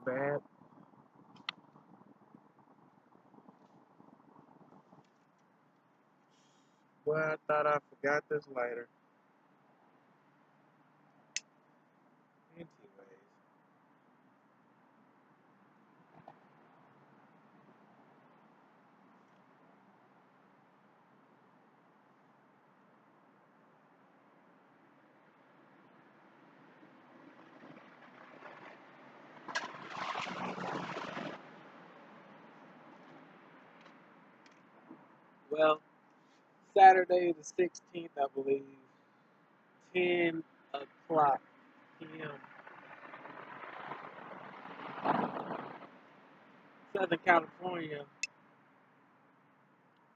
Bad. Well, I thought I forgot this lighter. Anyways, well, Saturday the 16th, I believe, 10 o'clock p.m. Southern California.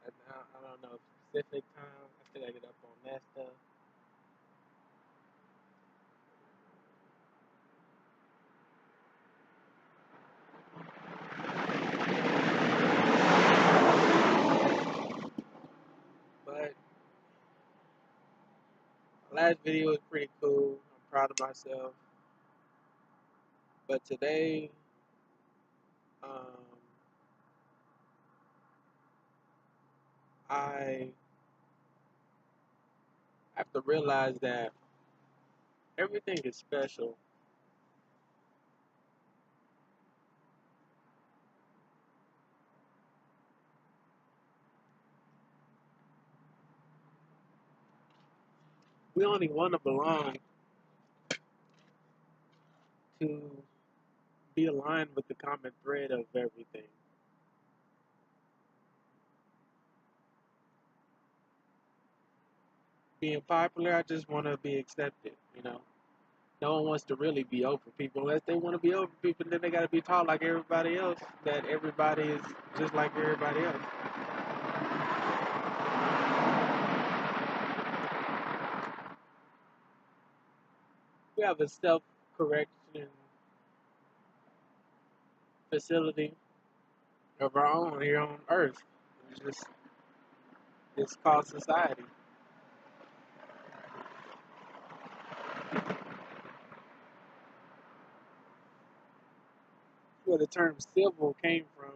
I don't know specific time. I still gotta get up on that stuff. But last video was pretty cool. I'm proud of myself. But today, um, I have to realize that everything is special. We only want to belong to be aligned with the common thread of everything. Being popular, I just want to be accepted, you know. No one wants to really be over people. Unless they want to be over people, then they got to be taught like everybody else, that everybody is just like everybody else. We have a self correction facility of our own here on Earth. It's called society. Where the term civil came from,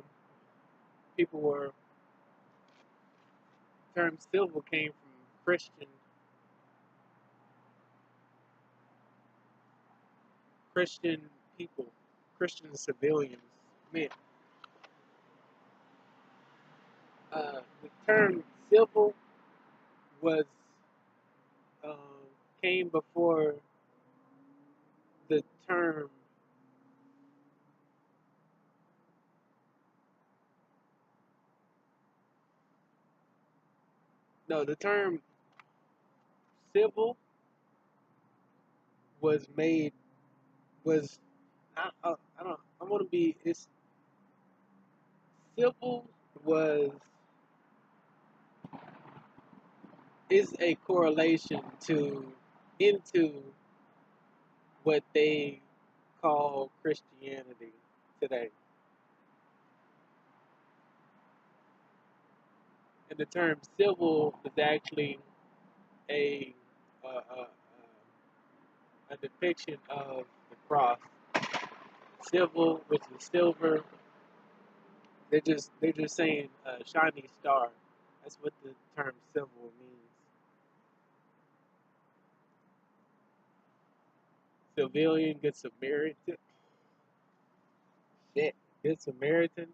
people were term civil came from Christian people, Christian civilians. Man, the term civil was um, came before the term. No, the term civil was made was I don't I want to be it's civil was is a correlation to into what they call Christianity today. And the term civil is actually a a depiction of the cross. Civil, which is silver, they're just saying shiny star. That's what the term civil means. Civilian, good Samaritan, shit, good Samaritan,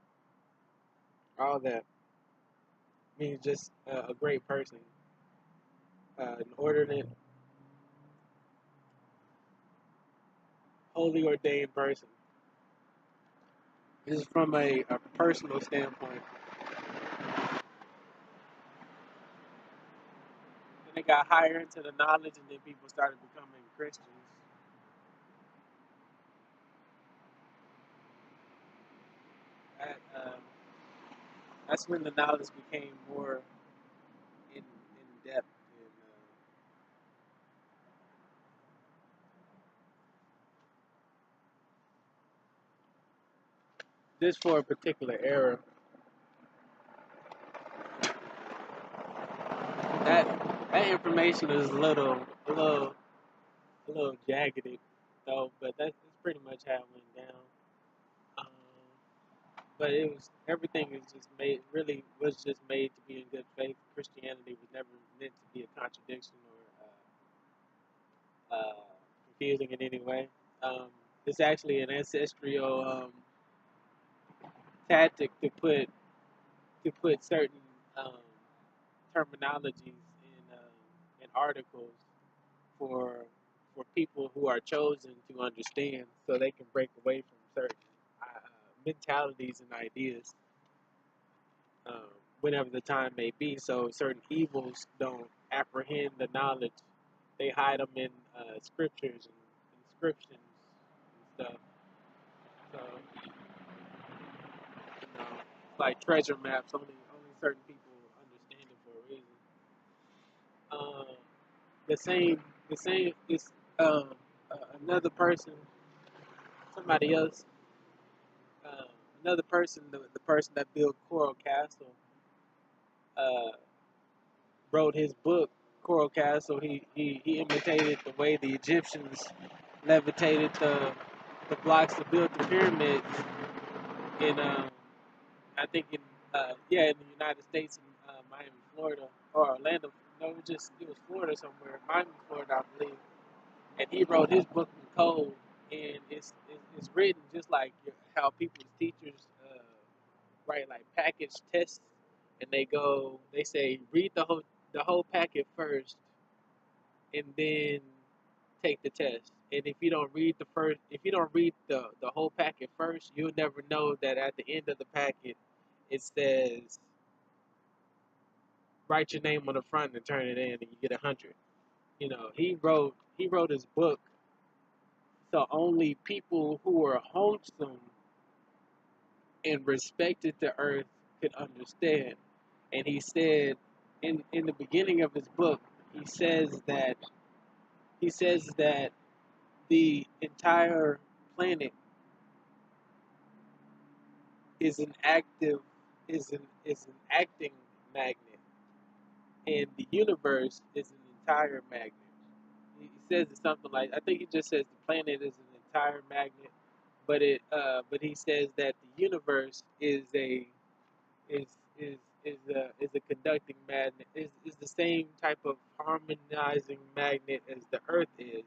all that means just a great person, an ordinate, holy ordained person. This is from a personal standpoint. Then they got higher into the knowledge, and then people started becoming Christians. That, that's when the knowledge became more in depth. And, just for a particular era, that that information is a little jagged though, but that's pretty much how it went down. but it was everything is just made really was just made to be in good faith. Christianity was never meant to be a contradiction or confusing in any way. Um, it's actually an ancestral tactic to put certain um, terminologies in articles for people who are chosen to understand, so they can break away from certain mentalities and ideas whenever the time may be. So certain evils don't apprehend the knowledge; they hide them in scriptures and inscriptions and stuff. So it's like treasure maps. Only certain people understand it for a reason. Um, the same is um, another person, somebody else, uh, another person, the person that built Coral Castle, uh, wrote his book Coral Castle. He imitated the way the Egyptians levitated the blocks to build the pyramids in I think in the United States, in Miami, Florida, or Orlando. No, it was Florida somewhere, Miami, Florida, I believe. And he wrote his book in code, and it's written just like how people's teachers write like package tests, and they say read the whole packet first, and then take the test. And if you don't read the whole packet first, you'll never know that at the end of the packet it says write your name on the front and turn it in, and you get 100. He wrote his book so only people who were wholesome and respected the earth could understand. And he said in the beginning of his book, he says that the entire planet is an active is an acting magnet, and the universe is an entire magnet. He says it's something like, I think he just says the planet is an entire magnet, but he says that the universe is is a conducting magnet, is the same type of harmonizing magnet as the earth is.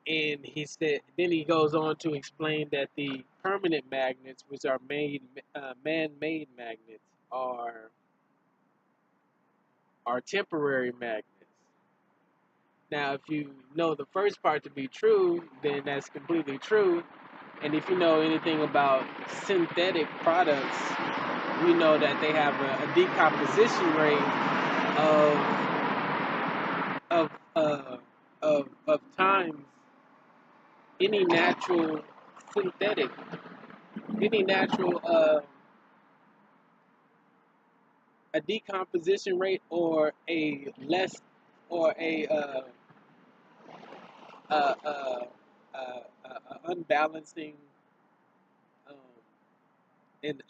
And he said, then he goes on to explain that the permanent magnets, which are man-made magnets, are temporary magnets. Now, if you know the first part to be true, then that's completely true. And if you know anything about synthetic products, we know that they have a decomposition rate of times any natural synthetic, any natural a decomposition rate or a less or a uh, uh, unbalancing um, an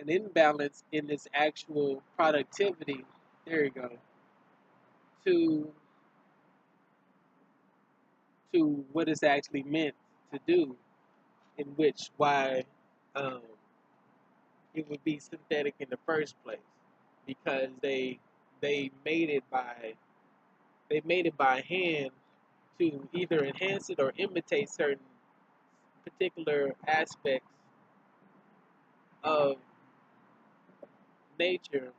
imbalance in its actual productivity. There you go. To what it's actually meant to do, in which why um, it would be synthetic in the first place, because they made it by hand to either enhance it or imitate certain particular aspects of nature,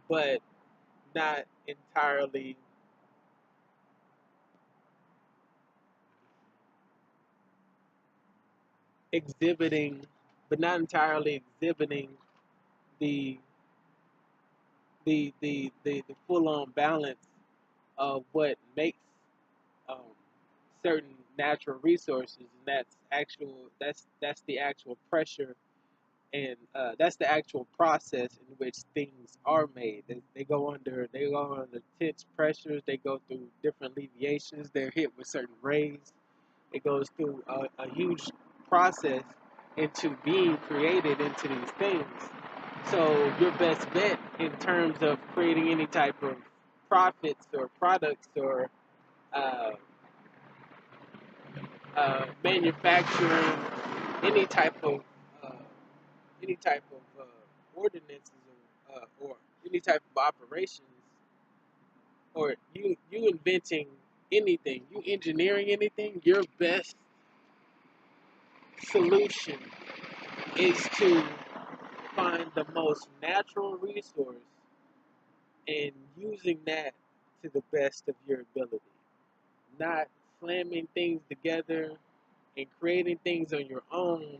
but not entirely exhibiting, the the full on balance of what makes um, certain natural resources, and that's the actual pressure, and that's the actual process in which things are made. They go under tense pressures. They go through different alleviations. They're hit with certain rays. It goes through a huge process into being created into these things. So your best bet in terms of creating any type of profits or products or uh, manufacturing any type of uh, any type of ordinances or any type of operations, or you inventing anything, you engineering anything, your best solution is to find the most natural resource and using that to the best of your ability, not slamming things together and creating things on your own.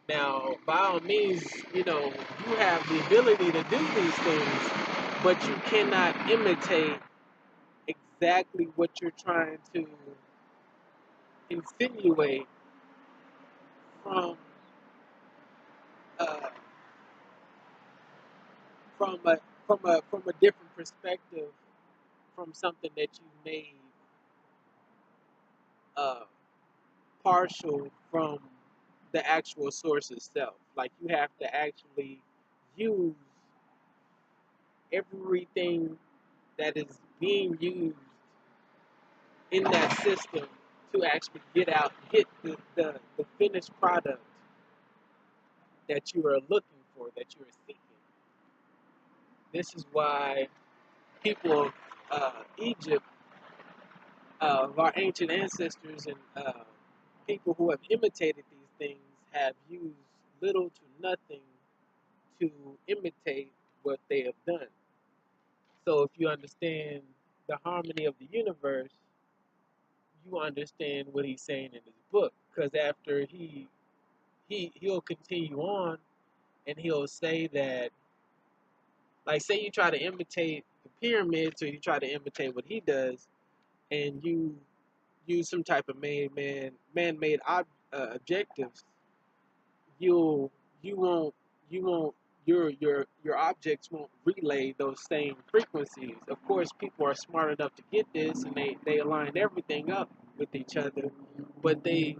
Now, by all means, you have the ability to do these things, but you cannot imitate exactly what you're trying to insinuate from uh, from a from a different perspective, from something that you made uh, partial from the actual source itself. Like, you have to actually use everything that is being used in that system to actually get the finished product that you are looking for, that you are seeking. This is why people of Egypt, of our ancient ancestors, and people who have imitated these things have used little to nothing to imitate what they have done. So if you understand the harmony of the universe, you understand what he's saying in his book. Because after he'll continue on, and he'll say that, like, say you try to imitate the pyramids, or you try to imitate what he does, and you use some type of man-made objectives, you'll you won't you won't your objects won't relay those same frequencies. Of course, people are smart enough to get this, and they align everything up with each other, but they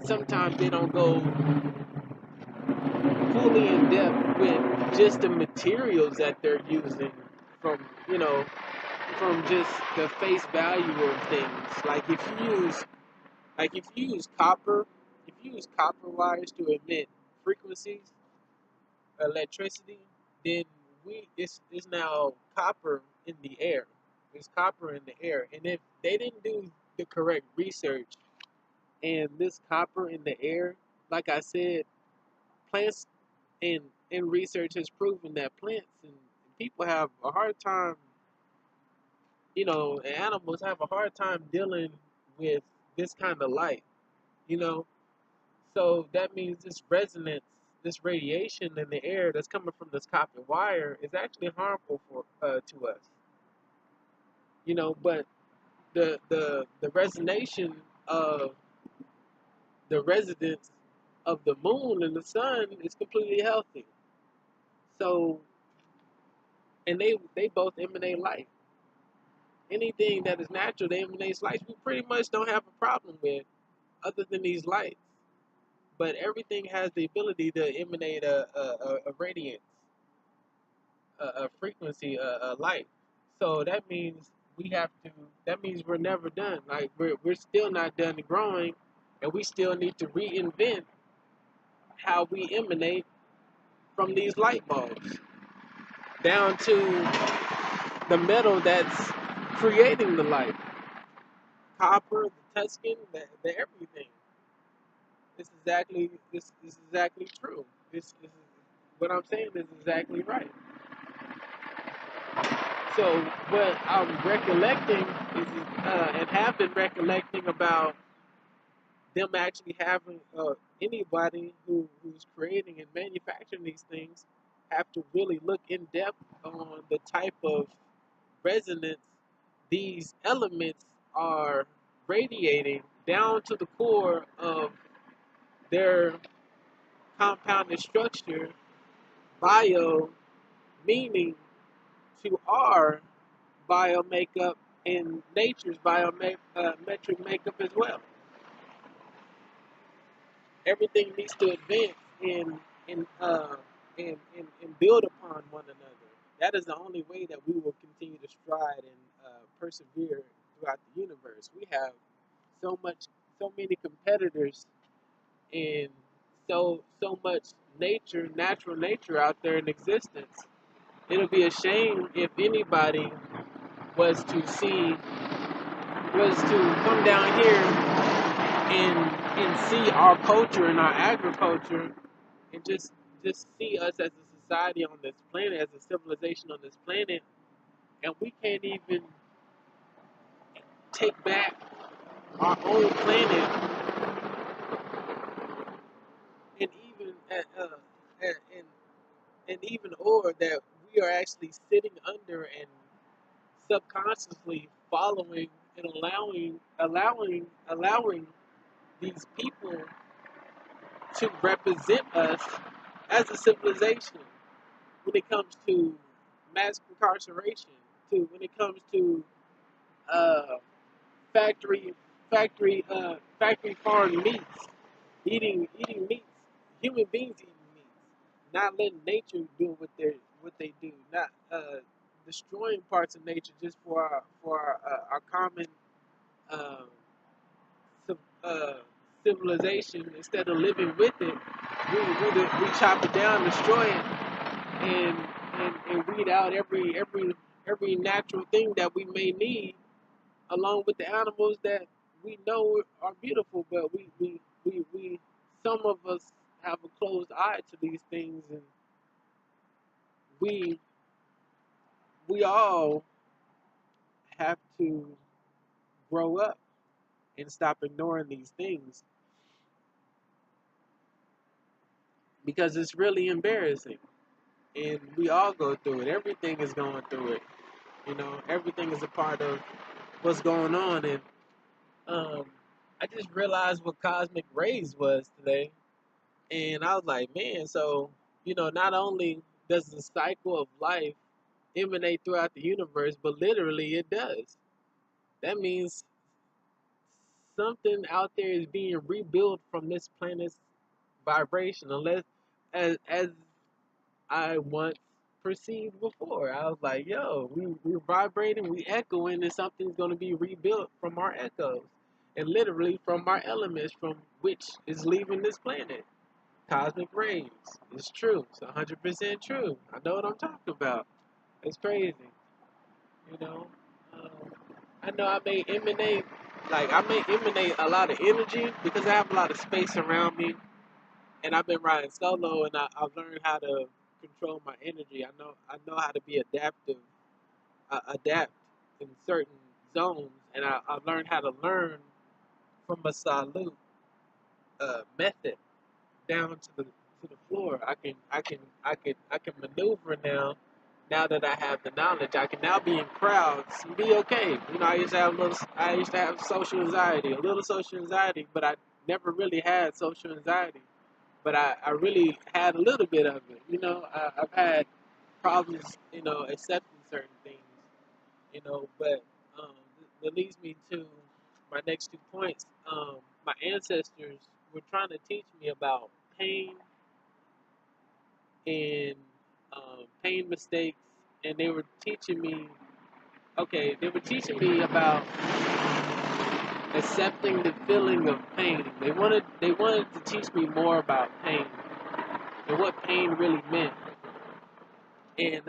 sometimes they don't go fully in depth with just the materials that they're using, from from just the face value of things. Like if you use copper, if you use copper wires to emit frequencies, electricity, then it's now copper in the air. It's copper in the air, and if they didn't do the correct research, and this copper in the air, like I said, plants and research has proven that plants and people have a hard time, animals have a hard time dealing with this kind of light, you know. So that means this resonance, this radiation in the air that's coming from this copper wire is actually harmful for to us, But the resonation of the residence of the moon and the sun is completely healthy. So, and they both emanate light. Anything that is natural that emanates light, we pretty much don't have a problem with, other than these lights. But everything has the ability to emanate a radiance, a frequency, a light. So that means we have to. That means we're never done. Like, we're still not done growing, and we still need to reinvent how we emanate from these light bulbs down to the metal that's creating the light, copper, the Tuscan, the everything. This is exactly true. This is what I'm saying is exactly right. So what I'm recollecting is, and have been recollecting about them actually having, anybody who's creating and manufacturing these things have to really look in depth on the type of resonance these elements are radiating down to the core of their compounded structure, bio, meaning to our bio makeup and nature's biometric makeup as well. Everything needs to advance and and build upon one another. That is the only way that we will continue to stride and persevere throughout the universe. We have so many competitors and so much natural nature out there in existence. It'll be a shame if anybody was to see was to come down here and see our culture and our agriculture and just see us as a society on this planet, as a civilization on this planet, and we can't even take back our own planet, and even and even or that we are actually sitting under and subconsciously following and allowing these people to represent us as a civilization when it comes to mass incarceration, to when it comes to uh, factory factory farmed meats, eating meats, human beings eating meats, not letting nature do what they do, not destroying parts of nature just for our common uh, uh, civilization. Instead of living with it, we chop it down, destroy it, and and weed out every natural thing that we may need, along with the animals that we know are beautiful, but we some of us have a closed eye to these things, and we we all have to grow up and stop ignoring these things because it's really embarrassing, and we all go through it. Everything is going through it. Everything is a part of what's going on, and um, I just realized what cosmic rays was today. And I was like, man, so, not only does the cycle of life emanate throughout the universe, but literally it does. That means something out there is being rebuilt from this planet's vibration, unless, as I once perceived before. I was like, yo, we're vibrating, we echoing, and something's going to be rebuilt from our echoes. And literally from our elements, from which is leaving this planet. Cosmic rays. It's true. It's 100% true. I know what I'm talking about. It's crazy. You know. Um, I know I may emanate a lot of energy because I have a lot of space around me, and I've been riding solo, and I've learned how to control my energy. I know how to be adaptive, adapt in certain zones, and I've learned how to learn from a salute method down to the floor. I can maneuver now. Now that I have the knowledge, I can now be in crowds and be okay. I used to have social anxiety, a little social anxiety, but I never really had social anxiety. But I really had a little bit of it. I've had problems, accepting certain things, but um, that leads me to my next 2 points. My ancestors were trying to teach me about pain and pain mistakes, and they were teaching me. Okay, they were teaching me about accepting the feeling of pain. They wanted to teach me more about pain and what pain really meant. And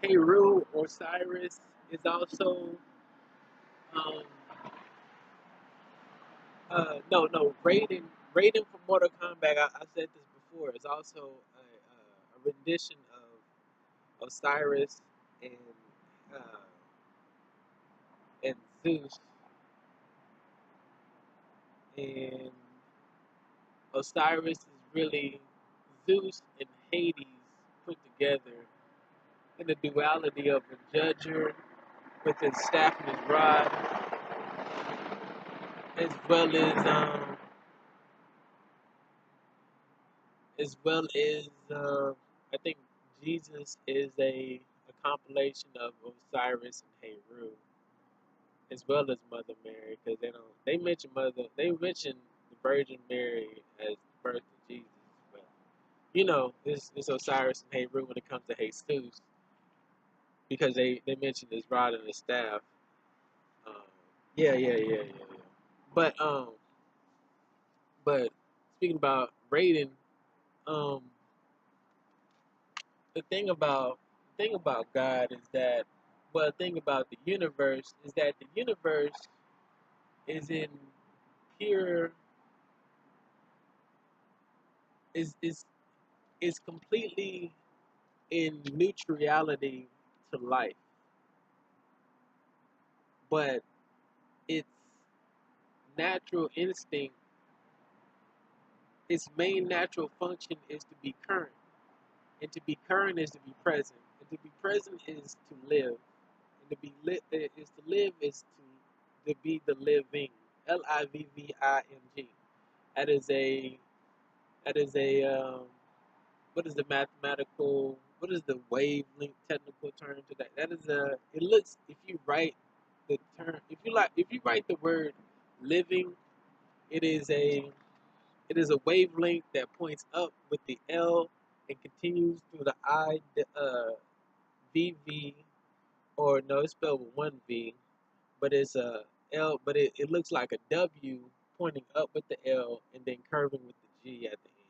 Heru, Osiris, is also um, no, Raiden from Mortal Kombat. I said this before. Is also a rendition of Osiris and uh, and Zeus, and Osiris is really Zeus and Hades put together in the duality of a judger with his staff and his rod, as well as I think Jesus is a compilation of Osiris and Heru, as well as Mother Mary, because they mention the Virgin Mary as the birth of Jesus, but it's Osiris and Heru when it comes to Jesus, because they mention his rod and his staff. Um, yeah. But but speaking about rating, um, the thing about God is that, well, the thing about the universe is that the universe is in pure is is completely in neutrality to life, but its natural instinct, its main natural function is to be current, and to be current is to be present, and to be present is to live, and to be is to live is to be the living, living. That is a that is a what is the mathematical, what is the wavelength technical term to that? That is a, it looks, if you write the term, if you write the word living, it is a it is a wavelength that points up with the L and continues through the I, VV, or no, it's spelled with one V, but it's a L, but it looks like a W pointing up with the L and then curving with the G at the end.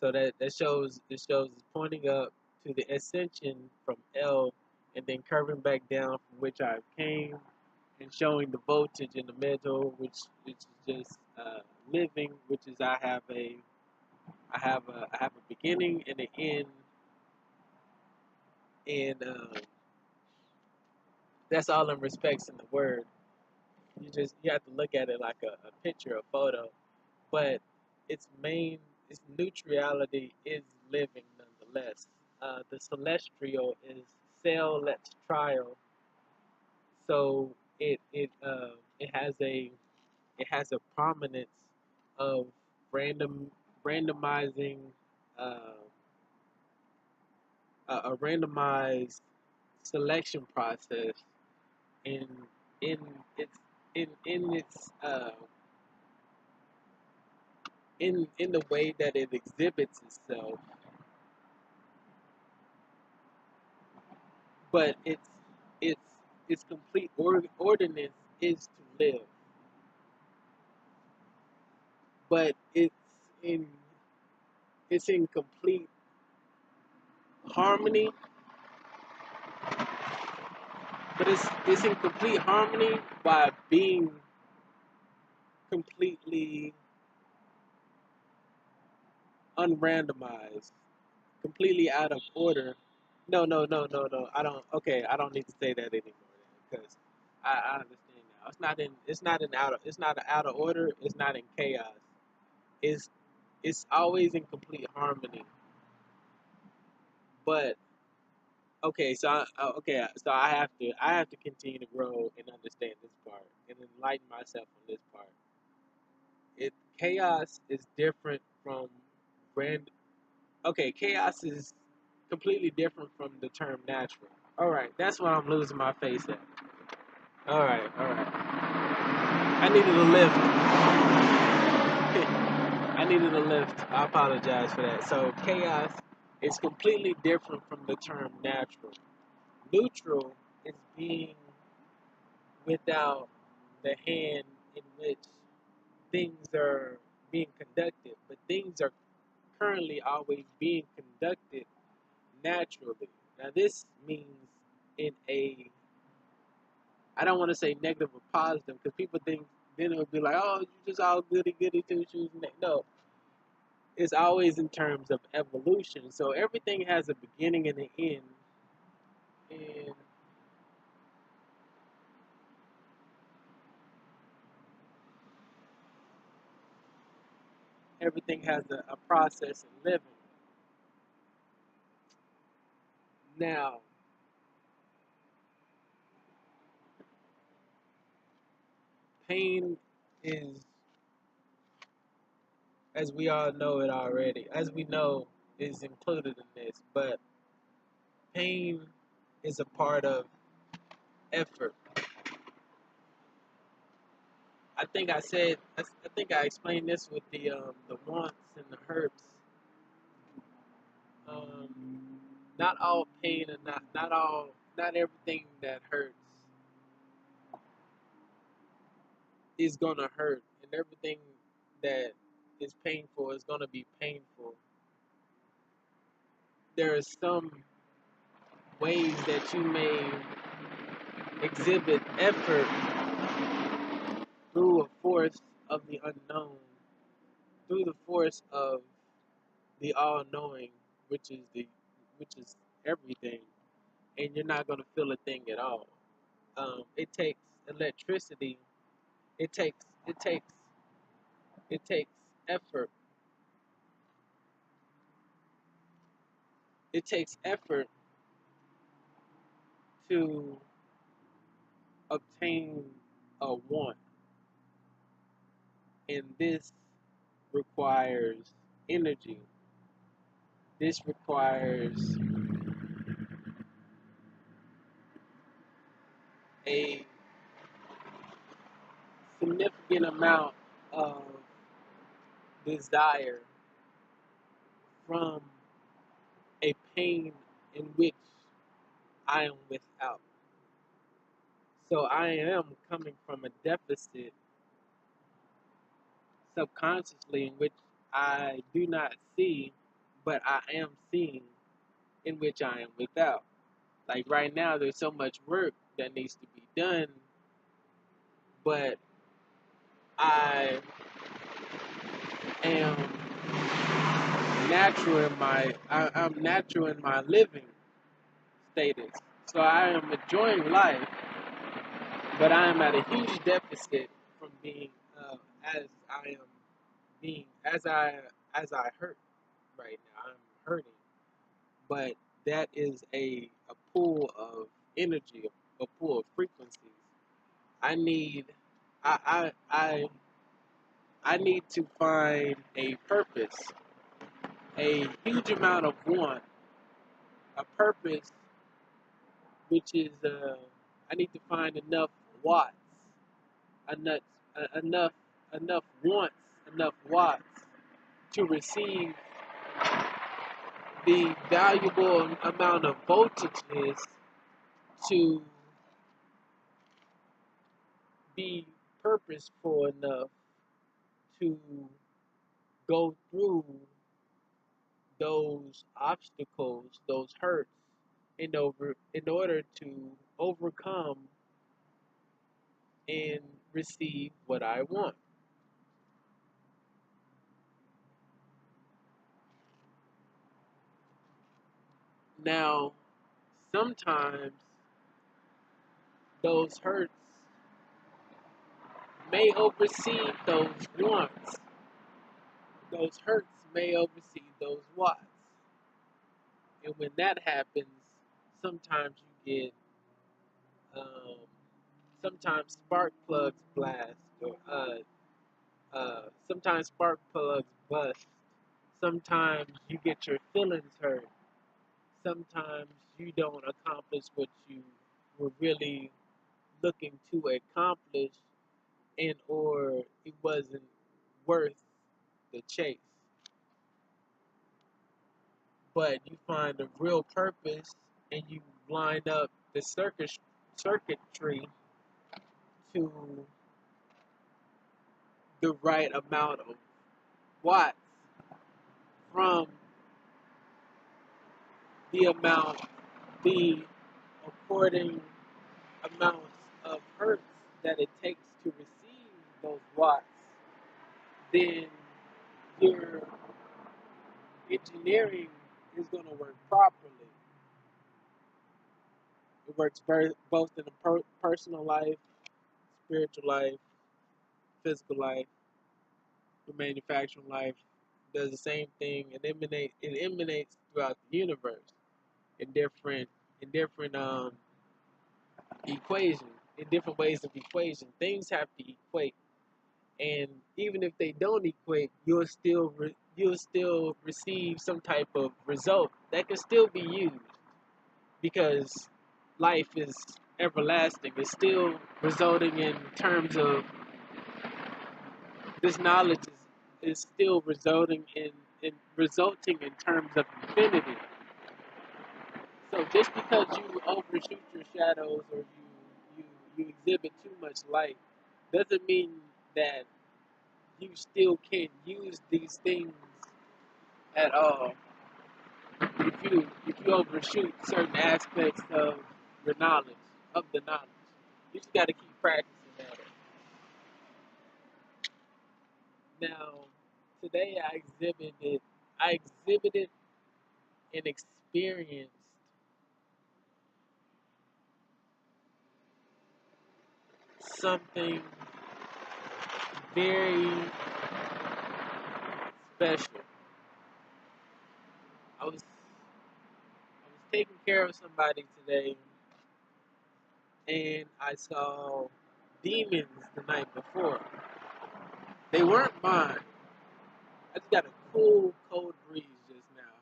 So that shows, it shows it's pointing up to the ascension from L and then curving back down from which I came, and showing the voltage in the middle, which is just living, which is I have a beginning and an end, and that's all in respects in the word. You have to look at it like a picture, a photo, but its neutrality is living nonetheless. The celestial is celestial, so it has a prominence of random randomizing uh, a randomized selection process in in its in its in the way that it exhibits itself, but its its complete ordinance is to live, but in it's in complete harmony, but it's in complete harmony by being completely unrandomized, completely out of order. No, no, no, no, no. I don't. Okay, I don't need to say that anymore because I understand now. It's not an out of order. It's not in chaos. It's it's always in complete harmony. But okay, so I have to continue to grow and understand this part and enlighten myself on this part. It Chaos is different from random. Okay, chaos is completely different from the term natural. All right, that's why I'm losing my face at. All right, all right. I needed a lift. I needed a lift. I apologize for that. So chaos is completely different from the term natural. Neutral is being without the hand in which things are being conducted, but things are currently always being conducted naturally. Now this means in a, I don't want to say negative or positive because people think then it would be like, oh, you just all goody goody two shoes. No, it's always in terms of evolution. So everything has a beginning and an end, and everything has a process in living. Now, pain is, as we all know it already, as we know, is included in this, but pain is a part of effort. I think I explained this with the wants and the hurts. Um, Not all pain and not everything that hurts is gonna hurt, and everything that is pain going to be painful. There are some ways that you may exhibit effort through a force of the unknown, through the force of the all-knowing, which is which is everything, and you're not going to feel a thing at all. It takes electricity. It takes it takes it takes effort. It takes effort to obtain a want, and this requires energy. This requires a significant amount of desire from a pain in which I am without. So I am coming from a deficit subconsciously in which I do not see, but I am seeing in which I am without. Like right now, there's so much work that needs to be done, but I am I'm natural in my living status. So I am enjoying life, but I am at a huge deficit from being as I am being as I hurt right now. I'm hurting, but that is a pool of energy, a pool of frequencies. I need I I I, I need to find a purpose, a huge amount of want, a purpose which is I need to find enough watts, enough enough enough wants, enough watts to receive the valuable amount of voltages to be purposeful enough to go through those obstacles, those hurts, in order to overcome and receive what I want. Now, sometimes those hurts may oversee those wants. Those hurts may oversee those wants. And when that happens, sometimes you get, um, sometimes spark plugs blast, or sometimes spark plugs bust. Sometimes you get your feelings hurt. Sometimes you don't accomplish what you were really looking to accomplish, and or it wasn't worth the chase. But you find a real purpose, and you line up the circuitry to the right amount of watts from the amount, the according amounts of hertz that it takes to receive those watts, then your engineering is going to work properly. It works both in the personal life, spiritual life, physical life, the manufacturing life. Does the same thing. It emanates throughout the universe in different equations, in different ways of equation. Things have to equate, and even if they don't equate, you'll still receive some type of result that can still be used, because life is everlasting. It's still resulting in terms of this knowledge is still resulting in terms of infinity. So just because you overshoot your shadows, or you exhibit too much light, doesn't mean that you still can't use these things at all if you overshoot certain aspects of your knowledge, of the knowledge. You just got to keep practicing at it. Now, today I exhibited and experienced something very special. I was taking care of somebody today, and I saw demons the night before. They weren't mine. I just got a cool, cold breeze just now.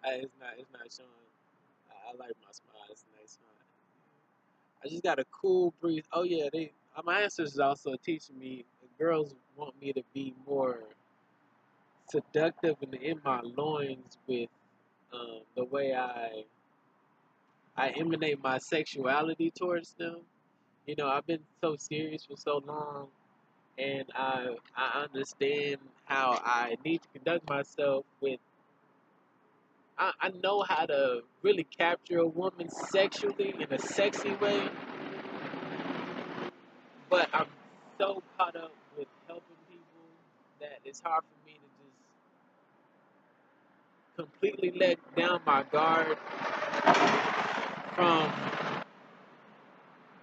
It's not showing. I like my smile. It's a nice smile. I just got a cool breeze. Oh yeah, my ancestors also teaching me. The girls want me to be more seductive and in my loins with the way I emanate my sexuality towards them. You know, I've been so serious for so long, and I understand how I need to conduct myself with. I know how to really capture a woman sexually in a sexy way, but I'm so caught up with helping people that it's hard for me to just completely let down my guard from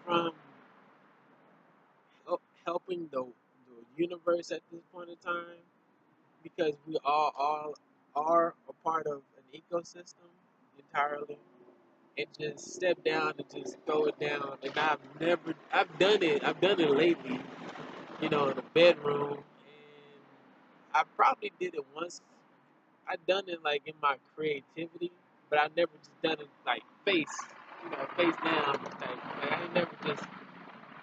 from helping the universe at this point in time, because we all are a part of an ecosystem entirely, and just step down and just go it down. And I've done it lately, you know, in the bedroom, and I probably did it once. I done it like in my creativity, but I never just done it like face down type. Like I ain't never just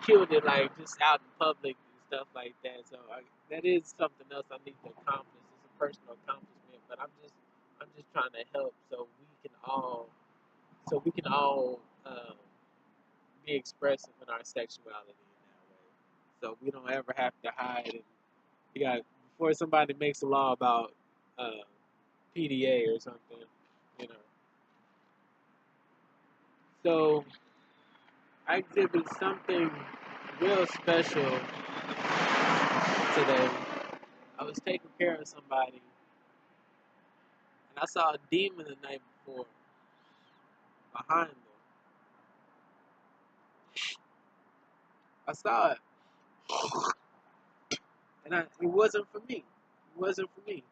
killed it like just out in public and stuff like that. So that is something else I need to accomplish. It's a personal accomplishment, but I'm just trying to help so we can all be expressive in our sexuality in that way. So we don't ever have to hide. And you got before somebody makes a law about uh, PDA or something, you know. So I exhibited something real special today. I was taking care of somebody, and I saw a demon the night before behind them. I saw it, and it wasn't for me. It wasn't for me.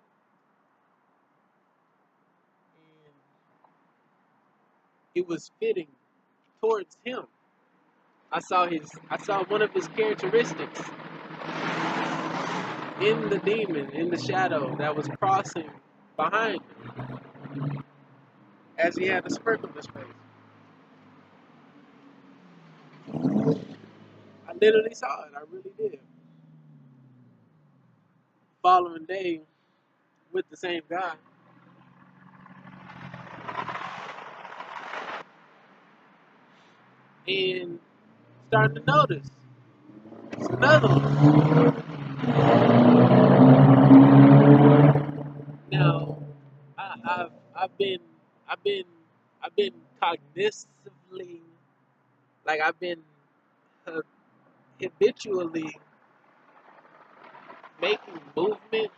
And it was fitting towards him. I saw one of his characteristics in the demon, in the shadow that was crossing behind him as he had a smirk on his face. I literally saw it. I really did. Following day with the same guy, and starting to notice it's another one. Now, I've been I've been I've been cognitively, like I've been uh, habitually making movements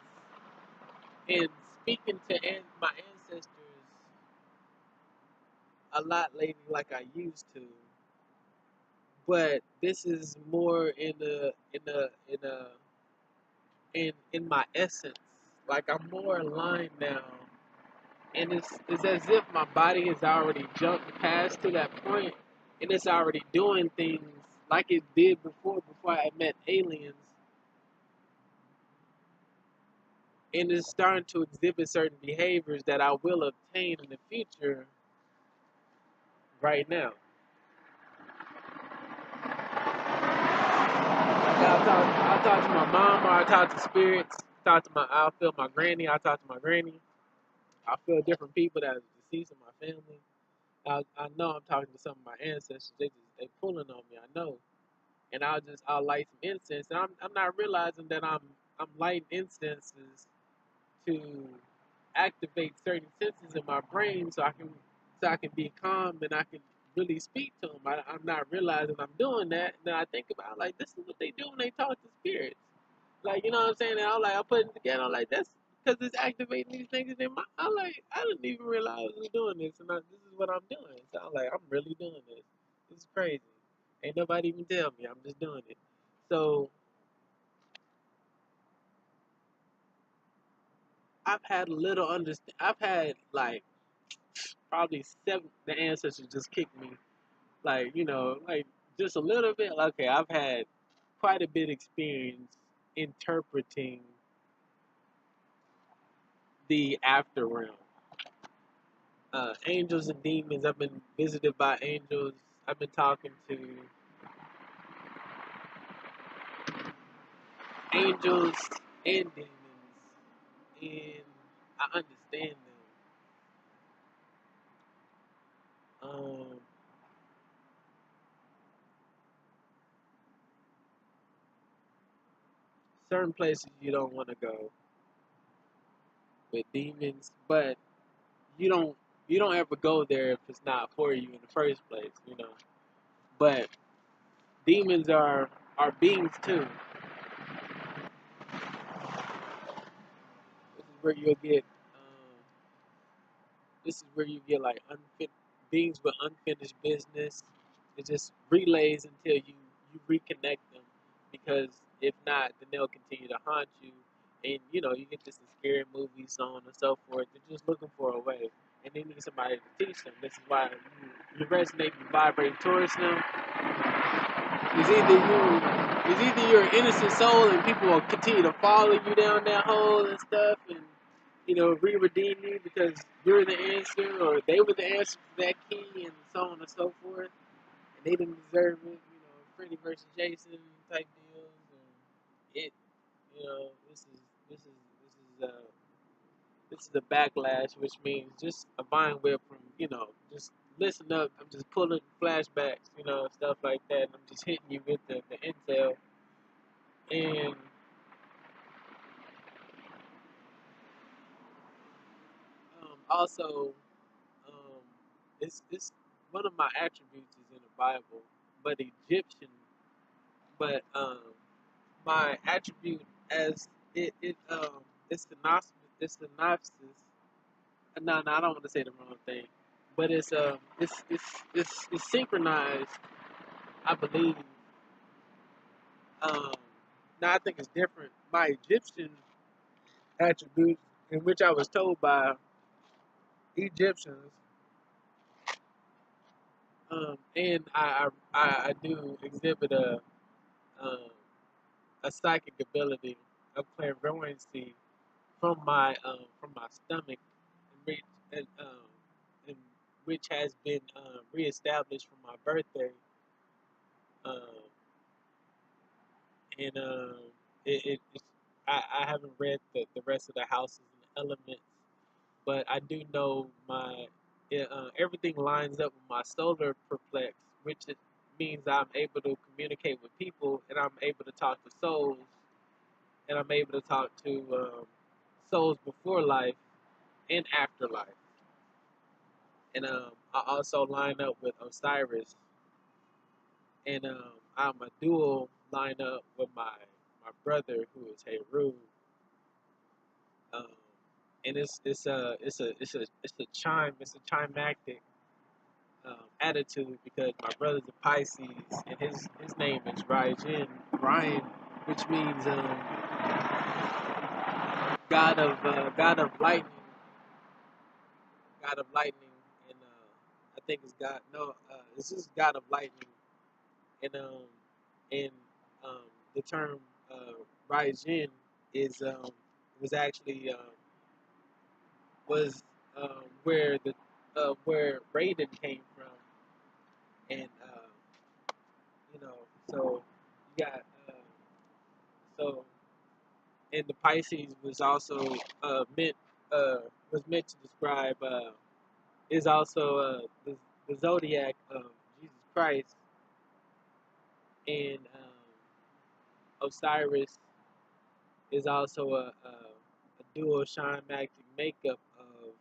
and speaking to my ancestors a lot lately, like I used to. But this is more in my essence. Like I'm more aligned now, and it's as if my body has already jumped past to that point, and it's already doing things like it did before I met aliens, and it's starting to exhibit certain behaviors that I will obtain in the future right now. Like I'll talk to my mom, or I talk to spirits. I'll feel my granny. I talk to my granny. I feel different people that are deceased in my family. I know I'm talking to some of my ancestors. They pulling on me. I know, and I'll light some incense, and I'm not realizing that I'm lighting incenses to activate certain senses in my brain so I can be calm and I can really speak to them. I'm not realizing I'm doing that. And then I think about like this is what they do when they talk to spirits. Like you know what I'm saying? And I'm like I put it together. I'm like that's because it's activating these things in my. I'm like I didn't even realize I was doing this, and this is what I'm doing. So I'm like I'm really doing this. This is crazy. Ain't nobody even tell me. I'm just doing it. So I've had a little understand. I've had like probably seven. The ancestors just kicked me, like like just a little bit. Okay, I've had quite a bit experience interpreting the after realm. Angels and demons. I've been visited by angels. I've been talking to angels and demons, and I understand them. Certain places you don't want to go with demons, but you don't you don't ever go there if it's not for you in the first place, But demons are beings too. This is where you'll get this is where you get like beings with unfinished business. It just relays until you reconnect them, because if not, then they'll continue to haunt you, and you get this in scary movies, so on and so forth. They're just looking for a way, and they need somebody to teach them. This is why you resonate, you vibrate towards them. It's either you're an innocent soul and people will continue to follow you down that hole and stuff, and re-redeem you because you're the answer, or they were the answer to that key, and so on and so forth, and they didn't deserve it. Freddy versus Jason type deals, and this is this is this is this is a backlash, which means just a vine whip from just listen up. I'm just pulling flashbacks, stuff like that. I'm just hitting you with the intel, and also um, it's one of my attributes is in the Bible, but Egyptian, but my attribute as it's synopsis. No, I don't want to say the wrong thing, but it's synchronized. I believe. Um, Now I think it's different. My Egyptian attributes, in which I was told by Egyptians, and I do exhibit um, a psychic ability of clairvoyancy from my stomach, which and, um, and which has been reestablished from my birthday, um, and it's, I haven't read the rest of the houses and the elements, but I do know everything lines up with my solar perplex, which means I'm able to communicate with people, and I'm able to talk to souls, and I'm able to talk to souls before life and afterlife. And I also line up with Osiris, and I'm a dual line up with my brother who is Heru. Um, and it's a chimactic attitude, because my brother's a Pisces and his name is Ryan, which means God of lightning, and I think it's God. No, it's just God of lightning, and and um, the term Raijin is was actually was where Raiden came from, and so you got so and the Pisces was also meant was meant to describe is also the zodiac of Jesus Christ, and Osiris is also a duo Shine Magic makeup of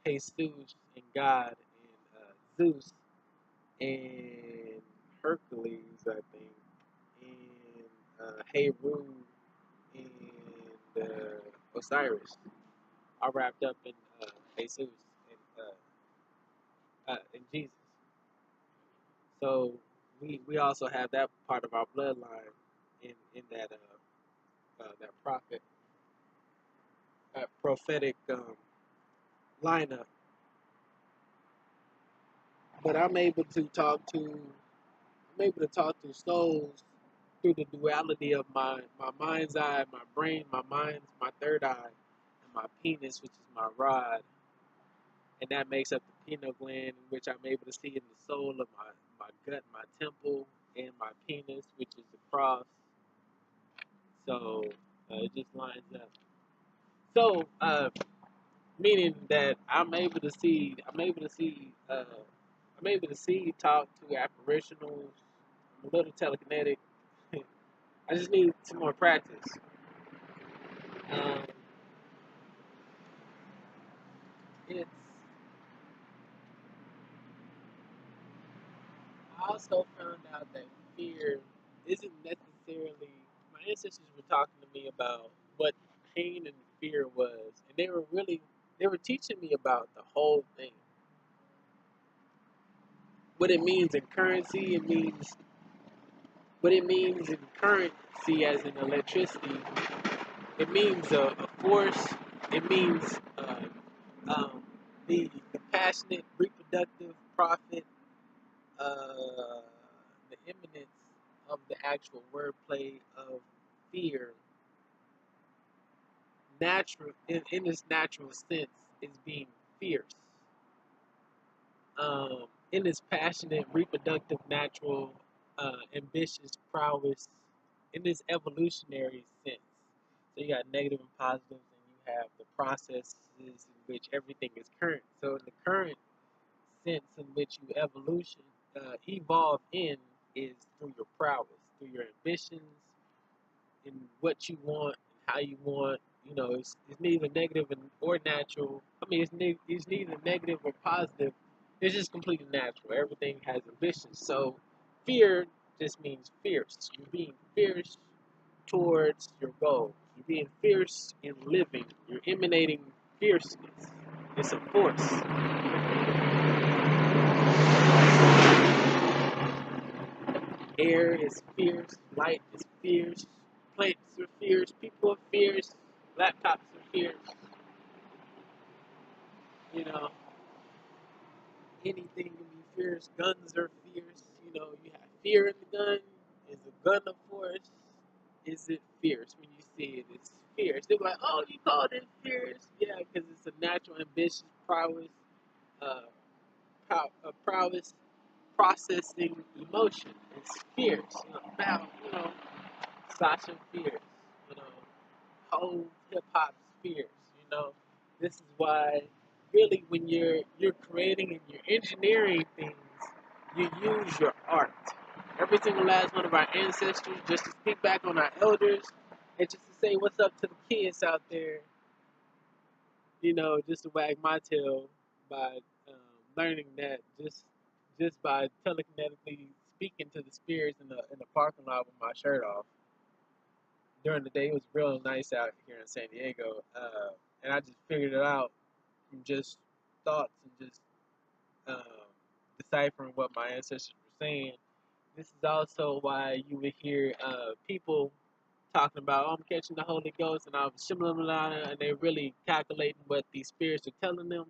Jesus and God and Zeus and Hercules, I think, and Heru and Osiris are wrapped up in Jesus and Jesus. So we also have that part of our bloodline in that prophetic lineup. But I'm able to talk to souls through the duality of my mind's eye, my brain, my third eye, and my penis, which is my rod, and that makes up the pineal gland, in which I'm able to see in the soul of my gut, my temple, and my penis, which is the cross. So it just lines up. So meaning that I'm able to see, talk to apparitionals. I'm a little telekinetic. I just need some more practice. Um, it's I also found out that fear isn't necessarily. My ancestors were talking to me about what pain and fear was, and they were teaching me about the whole thing. What it means in currency, it means what it means in currency, as in electricity. It means a force. It means the passionate, reproductive profit, the imminence of the actual wordplay of fear, natural in its natural sense, is being fierce. In its passionate, reproductive, natural, ambitious prowess, in this evolutionary sense. So you got negative and positives, and you have the processes in which everything is current. So in the current sense in which you evolve in is through your prowess, through your ambitions, and what you want and how you want. You know, it's neither negative or natural. I mean, it's neither negative or positive. It's just completely natural. Everything has ambitions. So fear just means fierce. You're being fierce towards your goals. You're being fierce in living. You're emanating fierceness. It's a force. Air is fierce, light is fierce, plants are fierce, people are fierce, laptops are fierce. You know, anything can be fierce. Guns are fierce. You know, you have fear in the gun. Is a gun a force? Is it fierce? When you see it, it's fierce. They're like, oh, you called it fierce? Yeah, because it's a natural, ambitious prowess, uh, prowess processing emotion. It's fierce. You know, now, you know, Sasha Fierce, you know, whole hip hop Fierce, you know. This is why really when you're creating and you're engineering things, you use your art. Every single last one of our ancestors, just to speak back on our elders, and just to say what's up to the kids out there, you know, just to wag my tail by learning that just by telekinetically speaking to the spirits in the parking lot with my shirt off during the day. It was real nice out here in San Diego, and I just figured it out from just thoughts and just deciphering what my ancestors were saying. This is also why you would hear people talking about, oh, I'm catching the Holy Ghost, and I'm shimla, and they're really calculating what these spirits are telling them.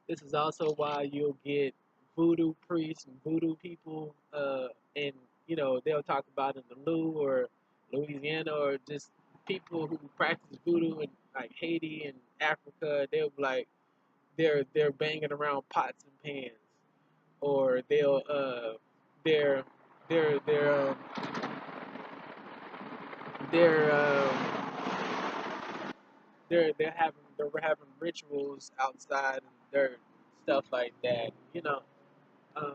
This is also why you'll get voodoo priests and voodoo people, and you know they'll talk about in the Lou or Louisiana or just people who practice voodoo in like Haiti and Africa. They'll be like they're banging around pots and pans, or they're they're they're um, they're they're having rituals outside and dirt, stuff like that. You know, um,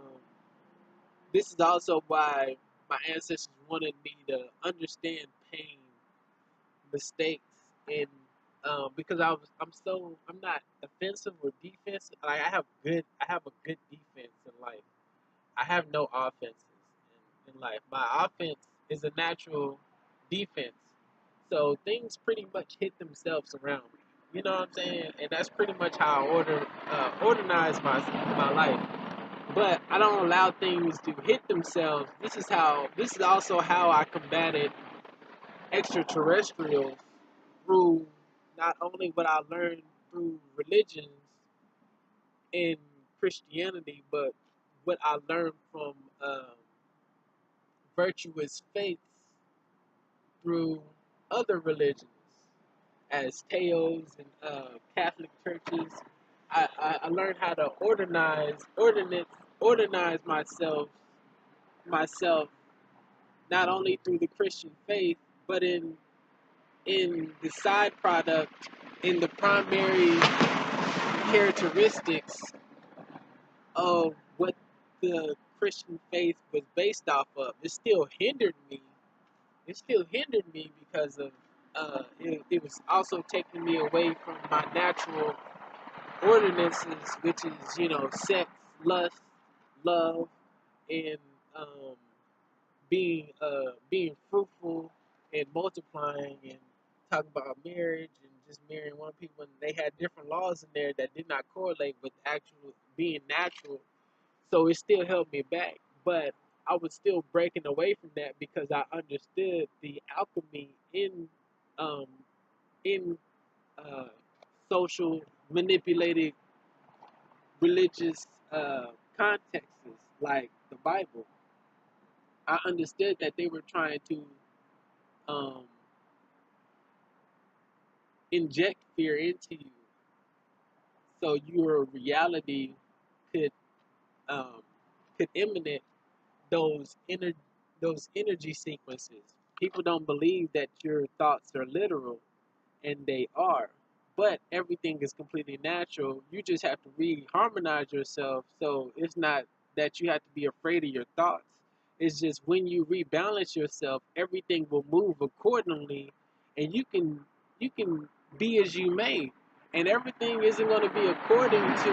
this is also why my ancestors wanted me to understand pain, mistakes, and because I'm not offensive or defensive. Like I have a good defense in life. I have no offenses in life. My offense is a natural defense. So things pretty much hit themselves around me. You know what I'm saying? And that's pretty much how I organize my life. But I don't allow things to hit themselves. This is also how I combated extraterrestrials through not only what I learned through religions in Christianity, but what I learned from virtuous faiths through other religions, as Teos and Catholic churches. I learned how to organize myself not only through the Christian faith, but in the side product, in the primary characteristics of what the Christian faith was based off of. It still hindered me because of it was also taking me away from my natural ordinances, which is sex, lust, love, and um, being fruitful and multiplying, and talk about marriage and just marrying one people. And they had different laws in there that did not correlate with actual being natural, so it still held me back. But I was still breaking away from that because I understood the alchemy um, in uh, social manipulated religious contexts like the Bible. I understood that they were trying to um, inject fear into you, so your reality could um, could emanate those inner those energy sequences. People don't believe that your thoughts are literal, and they are. But everything is completely natural. You just have to reharmonize yourself. So it's not that you have to be afraid of your thoughts. It's just when you rebalance yourself, everything will move accordingly, and you can be as you may, and everything isn't going to be according to.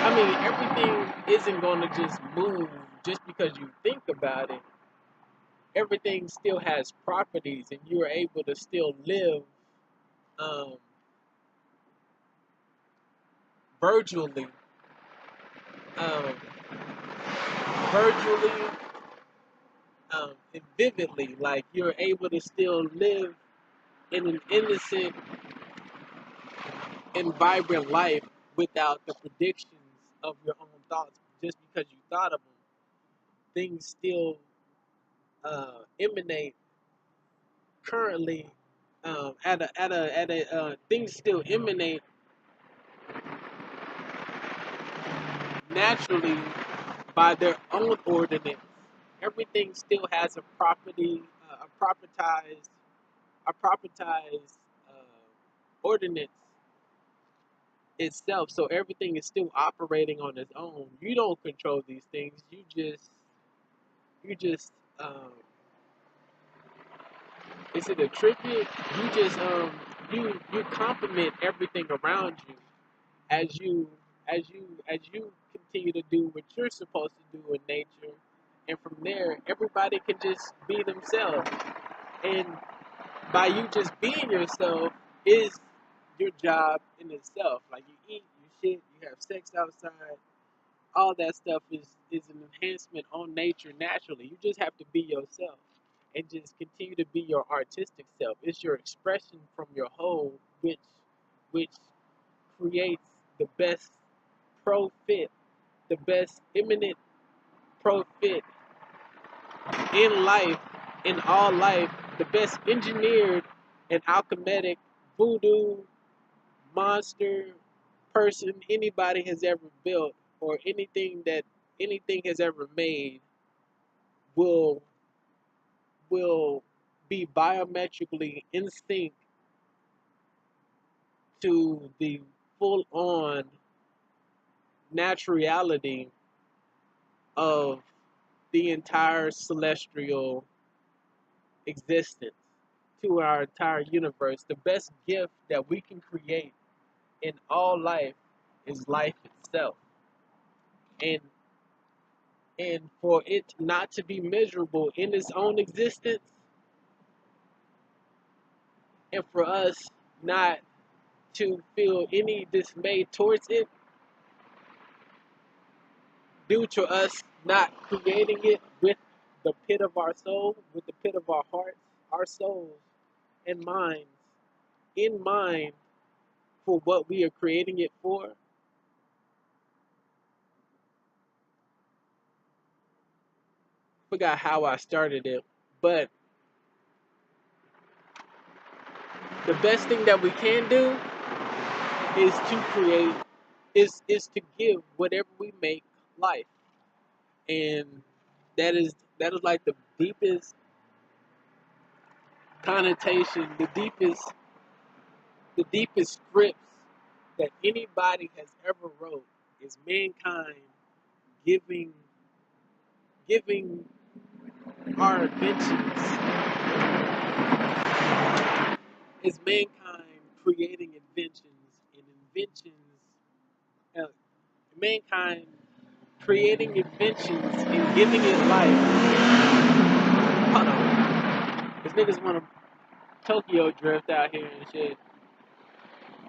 I mean, everything isn't going to just move just because you think about it. Everything still has properties, and you are able to still live um, virtually, um, virtually, and vividly. Like you're able to still live in an innocent and vibrant life without the predictions of your own thoughts. Just because you thought of them, things still emanate currently. Things still emanate naturally by their own ordinance. Everything still has a property, a propertized ordinance itself. So everything is still operating on its own. You don't control these things. You just, is it a tribute? You compliment everything around you as you continue to do what you're supposed to do in nature, and from there, everybody can just be themselves. And by you just being yourself is your job in itself. Like you eat, you shit, you have sex outside, all that stuff is an enhancement on nature naturally. You just have to be yourself and just continue to be your artistic self. It's your expression from your whole, which creates the best profit, the best imminent profit in life, in all life, the best engineered and alchemic voodoo monster person anybody has ever built, or anything has ever made will will be biometrically in sync to the full on naturality of the entire celestial existence, to our entire universe. The best gift that we can create in all life is life itself. And for it not to be miserable in its own existence, and for us not to feel any dismay towards it due to us not creating it with the pit of our soul, with the pit of our hearts, our souls and minds in mind for what we are creating it for. Forgot how I started it, but the best thing that we can do is to create, is to give whatever we make life. And that is like connotation, the deepest scripts that anybody has ever wrote is mankind giving giving our inventions, is mankind creating inventions, and uh, mankind creating inventions and giving it life. Hold on, these niggas want to Tokyo drift out here and shit.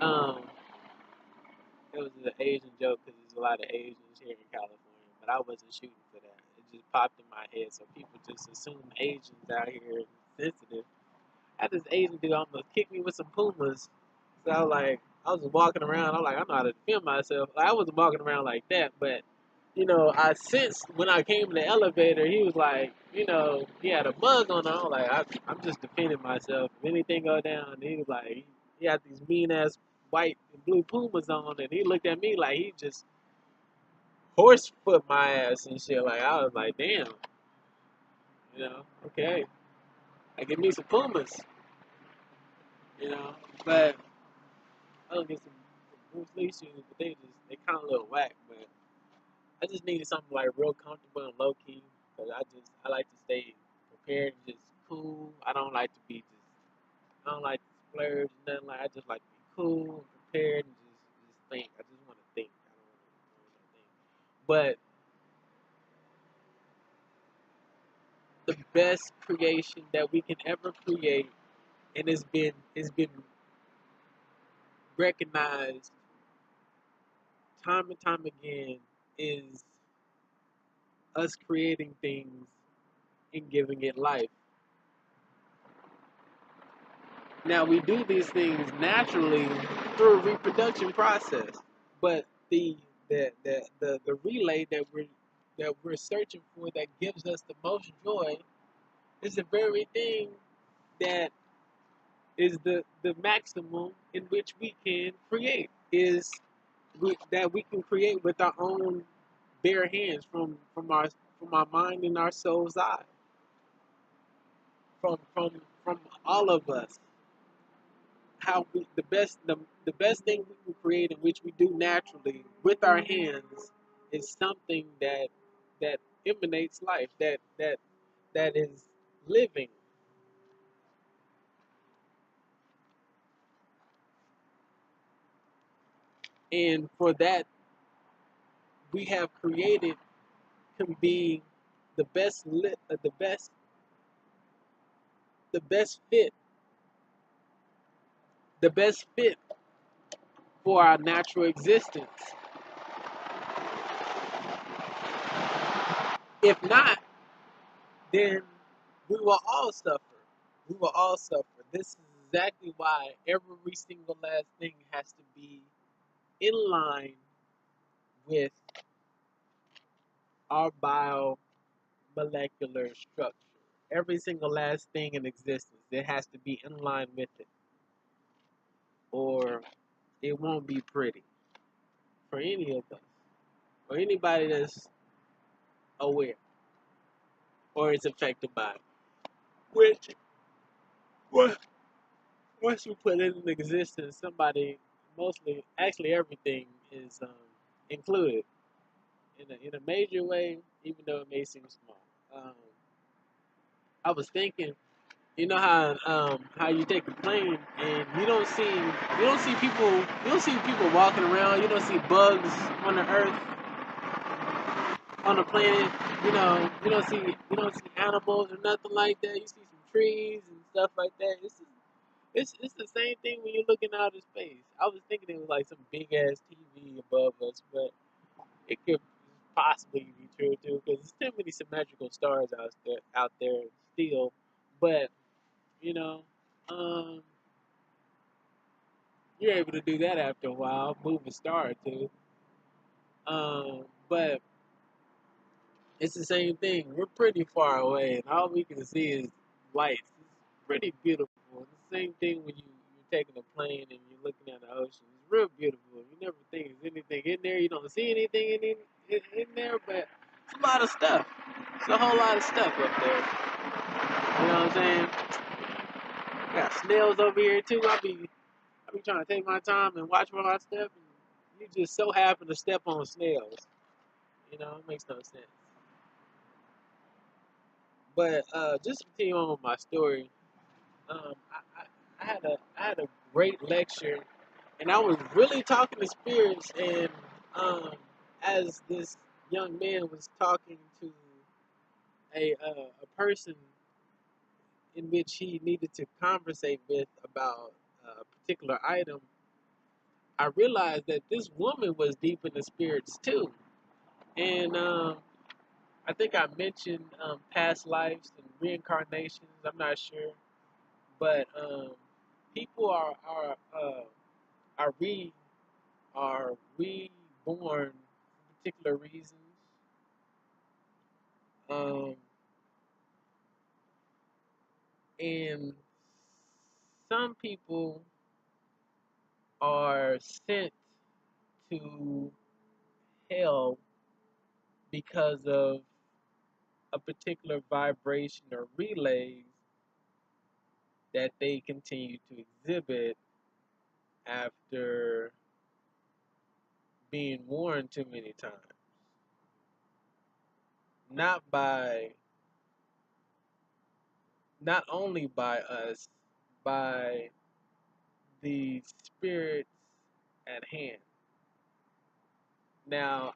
Um, it was an Asian joke because there's a lot of Asians here in California, but I wasn't shooting for that. It just popped in my head, so people just assume Asians out here are sensitive. I had this Asian dude almost kicked me with some Pumas. So I was walking around. I'm like, I know how to defend myself. Like, I wasn't walking around like that, but I sensed when I came in the elevator, he was like, he had a mug on. I'm like, I'm just defending myself. If anything go down, he was like, he had these mean ass white and blue Pumas on, and he looked at me like he just horsefoot my ass and shit. Like I was like, damn, okay, I give me some Pumas, you know, but I don't get some Bruce Lee shoes, but they kind of a little whack, but. I just needed something like real comfortable and low key because I like to stay prepared and just cool. I don't like to splurge nothing like. I just like to be cool and prepared and just think. I just want to think. I don't want to think. But the best creation that we can ever create, and it's been recognized time and time again, is us creating things and giving it life. Now we do these things naturally through a reproduction process, but the relay that we're searching for that gives us the most joy is the very thing that is the maximum in which we can create, that we can create with our own bare hands from our mind and our soul's eye, from all of us. The best thing we can create, in which we do naturally with our hands, is something that emanates life, that is living. And for that, we have created, can be the best the best fit the best fit for our natural existence. If not, then we will all suffer. We will all suffer. This is exactly why every single last thing has to be in line with our biomolecular structure. Every single last thing in existence, it has to be in line with it, or it won't be pretty for any of us, or anybody that's aware or is affected by it. Which, once you put it in existence, somebody, mostly, actually everything is included in a major way, even though it may seem small. um, I was thinking, you know how you take a plane and you don't see people walking around, you don't see bugs on the earth, on the planet, you don't see animals or nothing like that. You see some trees and stuff like that. It's the same thing when you're looking out of space. I was thinking it was like some big ass TV above us, but it could possibly be true too, because there's too many symmetrical stars out there still. But you know, um, you're able to do that after a while, move a star or two. But it's the same thing. We're pretty far away, and all we can see is lights. It's pretty beautiful. It's the same thing when you're taking a plane and you're looking at the ocean. It's real beautiful. You never think there's anything in there. You don't see anything in there, but it's a lot of stuff. It's a whole lot of stuff up there. You know what I'm saying? Got snails over here too. I be trying to take my time and watch where I step, and you just so happen to step on snails. It makes no sense. But just to continue on with my story, I had a great lecture, and I was really talking to spirits. And as this young man was talking to a person in which he needed to conversate with about a particular item, I realized that this woman was deep in the spirits too. And I think I mentioned past lives and reincarnations. I'm not sure, but people are re are reborn for particular reasons. Um, and some people are sent to hell because of a particular vibration or relays that they continue to exhibit after being warned too many times. Not by, not only by us, by the spirits at hand. Now,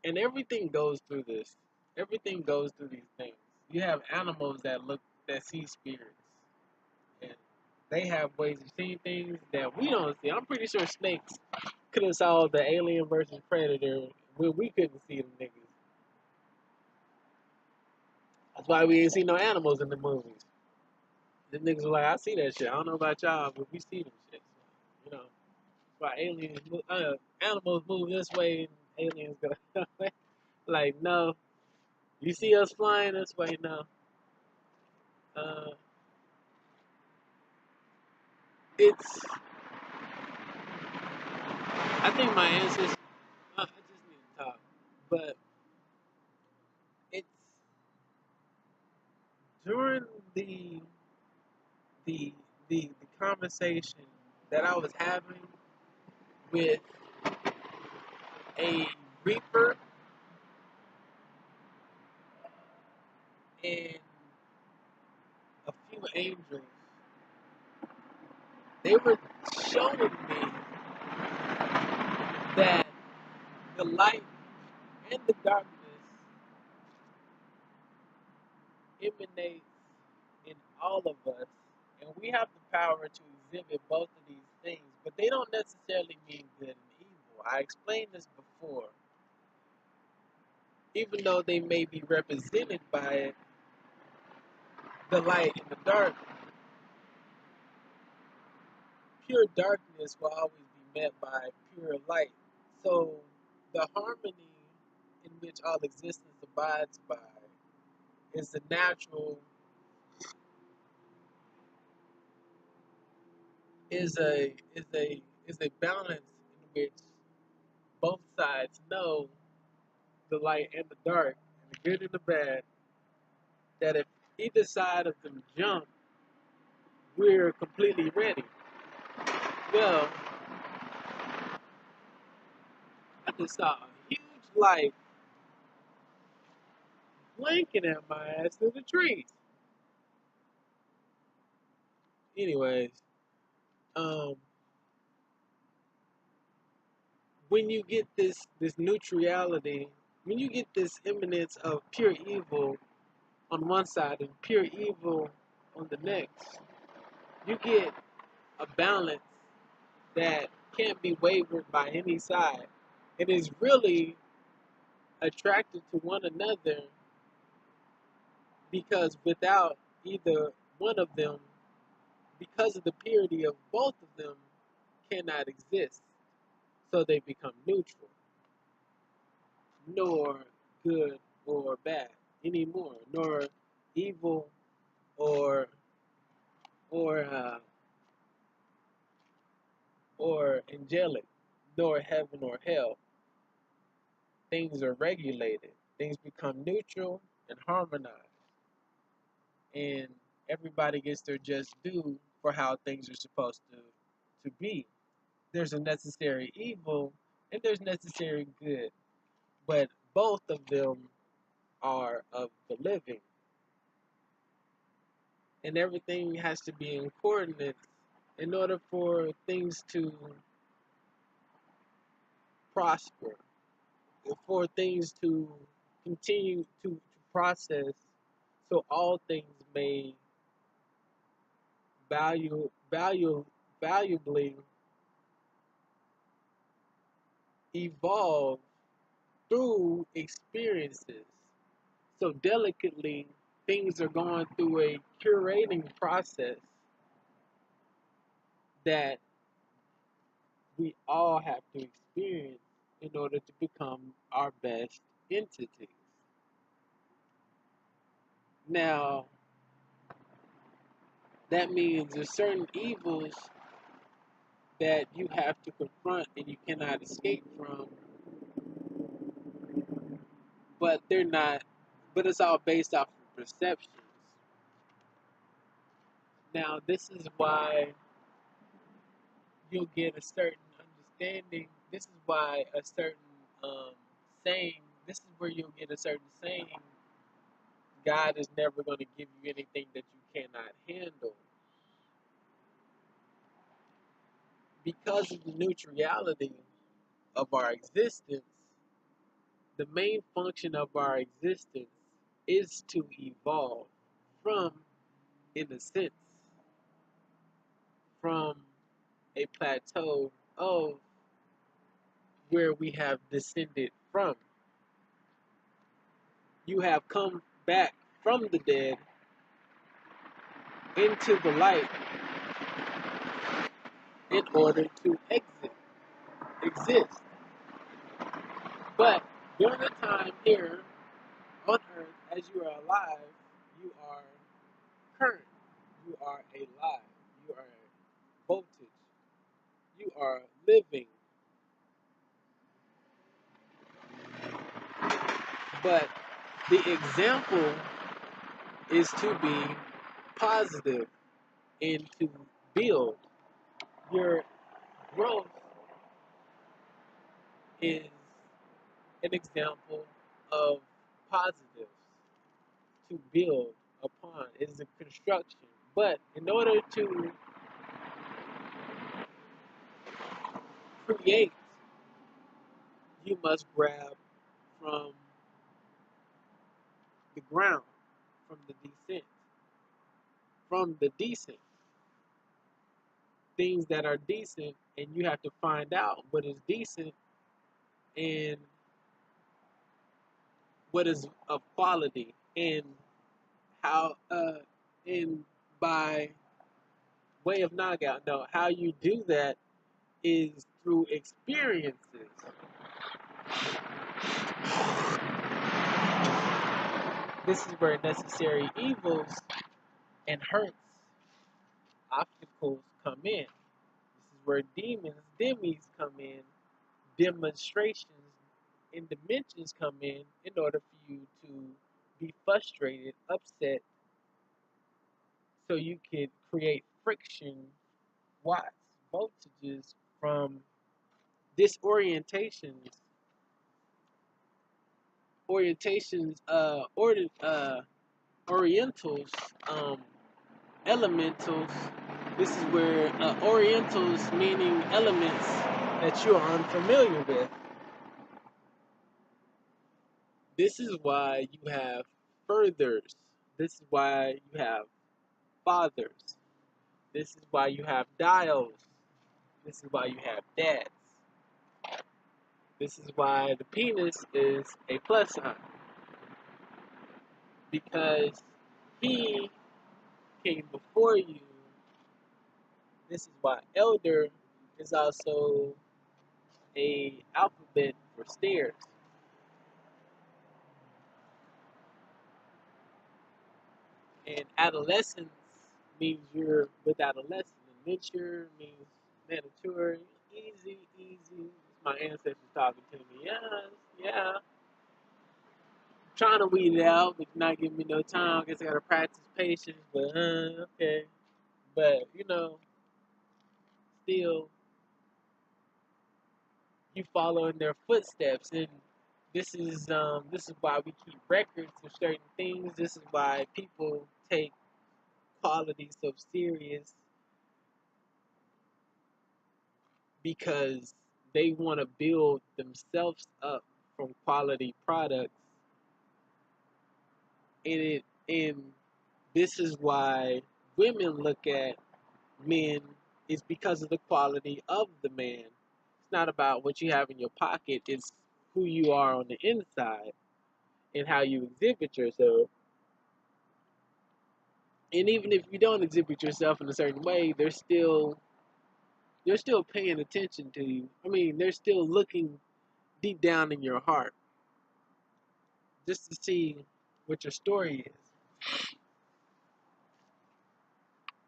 and everything goes through this. Everything goes through these things. You have animals that see spirits, and they have ways of seeing things that we don't see. I'm pretty sure snakes could have saw the Alien versus Predator when we couldn't see them niggas. That's why we ain't see no animals in the movies. The niggas were like, I see that shit. I don't know about y'all, but we see them shit. You know, that's why animals move this way and aliens go that way. Like, no. You see us flying this way? No. Uh, it's, I think my ancestors, I just need to talk, but it's during the, the conversation that I was having with a reaper and a few angels. They were showing me that the light and the darkness emanates in all of us, and we have the power to exhibit both of these things, but they don't necessarily mean good and evil. I explained this before. Even though they may be represented by the light and the dark, pure darkness will always be met by pure light. So the harmony in which all existence abides by is the natural, is a balance in which both sides know the light and the dark, and the good and the bad, that if either side of them jump, we're completely ready. Well, I just saw a huge light blinking at my ass through the trees. Anyways, um, when you get this neutrality, when you get this imminence of pure evil on one side and pure evil on the next, you get a balance that can't be wavered by any side. It is really attracted to one another because without either one of them, because of the purity of both of them, cannot exist. So they become neutral, nor good or bad anymore, nor evil or or uh, or angelic, nor heaven or hell. Things are regulated. Things become neutral and harmonized, and everybody gets their just due for how things are supposed to be. There's a necessary evil and there's necessary good, but both of them are of the living, and everything has to be in coordinates in order for things to prosper, for things to continue to process, so all things may value value valuably evolve through experiences. So delicately, things are going through a curating process that we all have to experience in order to become our best entities. Now, that means there's certain evils that you have to confront and you cannot escape from, but they're not, but it's all based off of perceptions. Now, this is why you'll get a certain understanding. This is why a certain saying, this is where you'll get a certain saying, God is never going to give you anything that you cannot handle. Because of the neutrality of our existence, the main function of our existence is to evolve from, in a sense, from a plateau of where we have descended from. You have come back from the dead into the light in order to exist. But during the time here on earth, as you are alive, you are current, you are alive, you are voltage, you are living. But the example is to be positive and to build. Your growth is an example of positives to build upon. It is a construction. But in order to create, you must grab from the ground, from the descent, from the decent, things that are decent, and you have to find out what is decent and what is of quality, and how and by way of knockout. No, how you do that is through experiences. This is where necessary evils and hurts, obstacles come in. This is where demis come in, demonstrations and dimensions come in order for you to be frustrated, upset, so you can create friction, watts, voltages from disorientations orientations, Orientals, um, elementals. This is where Orientals, meaning elements that you are unfamiliar with. This is why you have furthers. This is why you have fathers. This is why you have dials. This is why you have dads. This is why the penis is a plus sign. Because he came before you. This is why elder is also a alphabet for stairs. And adolescence means you're with adolescence. And mature means mature. Easy, easy. It's my ancestors talking to me. Yes, yeah. Trying to weed it out, but you're not giving me no time. I guess I gotta practice patience, but okay. But still, you follow in their footsteps, and this is why we keep records of certain things. This is why people take quality so serious, because they want to build themselves up from quality products, and this is why women look at men is because of the quality of the man. It's not about what you have in your pocket, it's who you are on the inside and how you exhibit yourself. And even if you don't exhibit yourself in a certain way, they're still paying attention to you. I mean, they're still looking deep down in your heart just to see what your story is.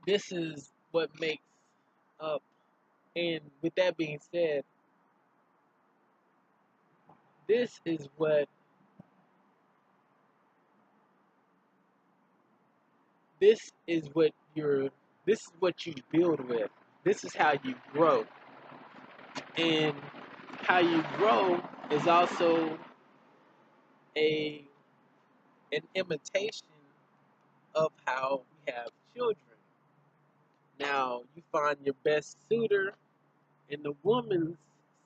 This is what makes up. And with that being said, this is what this is what you're this is what you build with. This is how you grow. And how you grow is also a an imitation of how we have children. Now you find your best suitor, and the woman's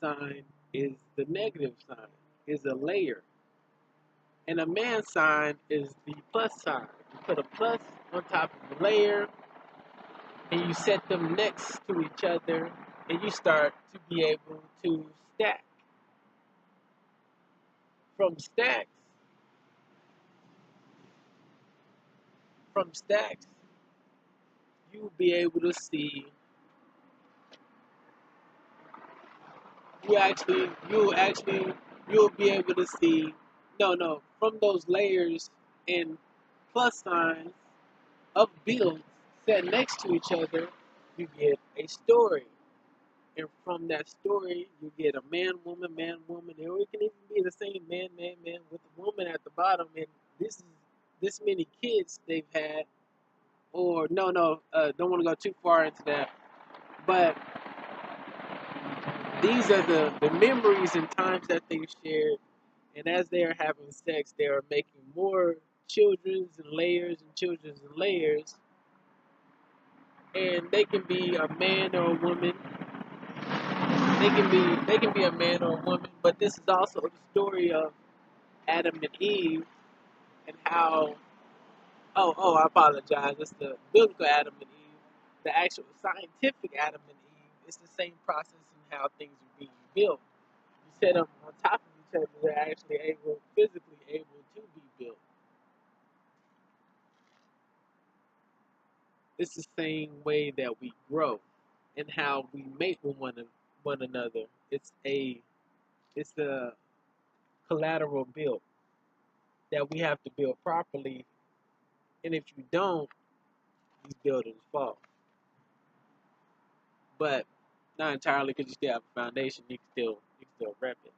sign is the negative sign, is a layer. And a man's sign is the plus sign. You put a plus on top of a layer, and you set them next to each other, and you start to be able to stack. From stacks, from stacks, you'll be able to see. You'll be able to see. No, no, from those layers and plus signs of builds set next to each other, you get a story. And from that story, you get a man, woman, or it can even be the same man, with a woman at the bottom. And this many kids they've had, or no, don't want to go too far into that. But these are the memories and times that they've shared. And as they are having sex, they are making more children's and layers. And they can be a man or a woman. They can be a man or a woman. But this is also the story of Adam and Eve, and how. Oh, I apologize. It's the biblical Adam and Eve. The actual scientific Adam and Eve. It's the same process in how things are being built. You set them on top of each other, they're actually physically able to be built. It's the same way that we grow and how we mate with one another. It's a collateral build that we have to build properly, and if you don't, these buildings fall. But not entirely, because you still have a foundation. You can still rep it.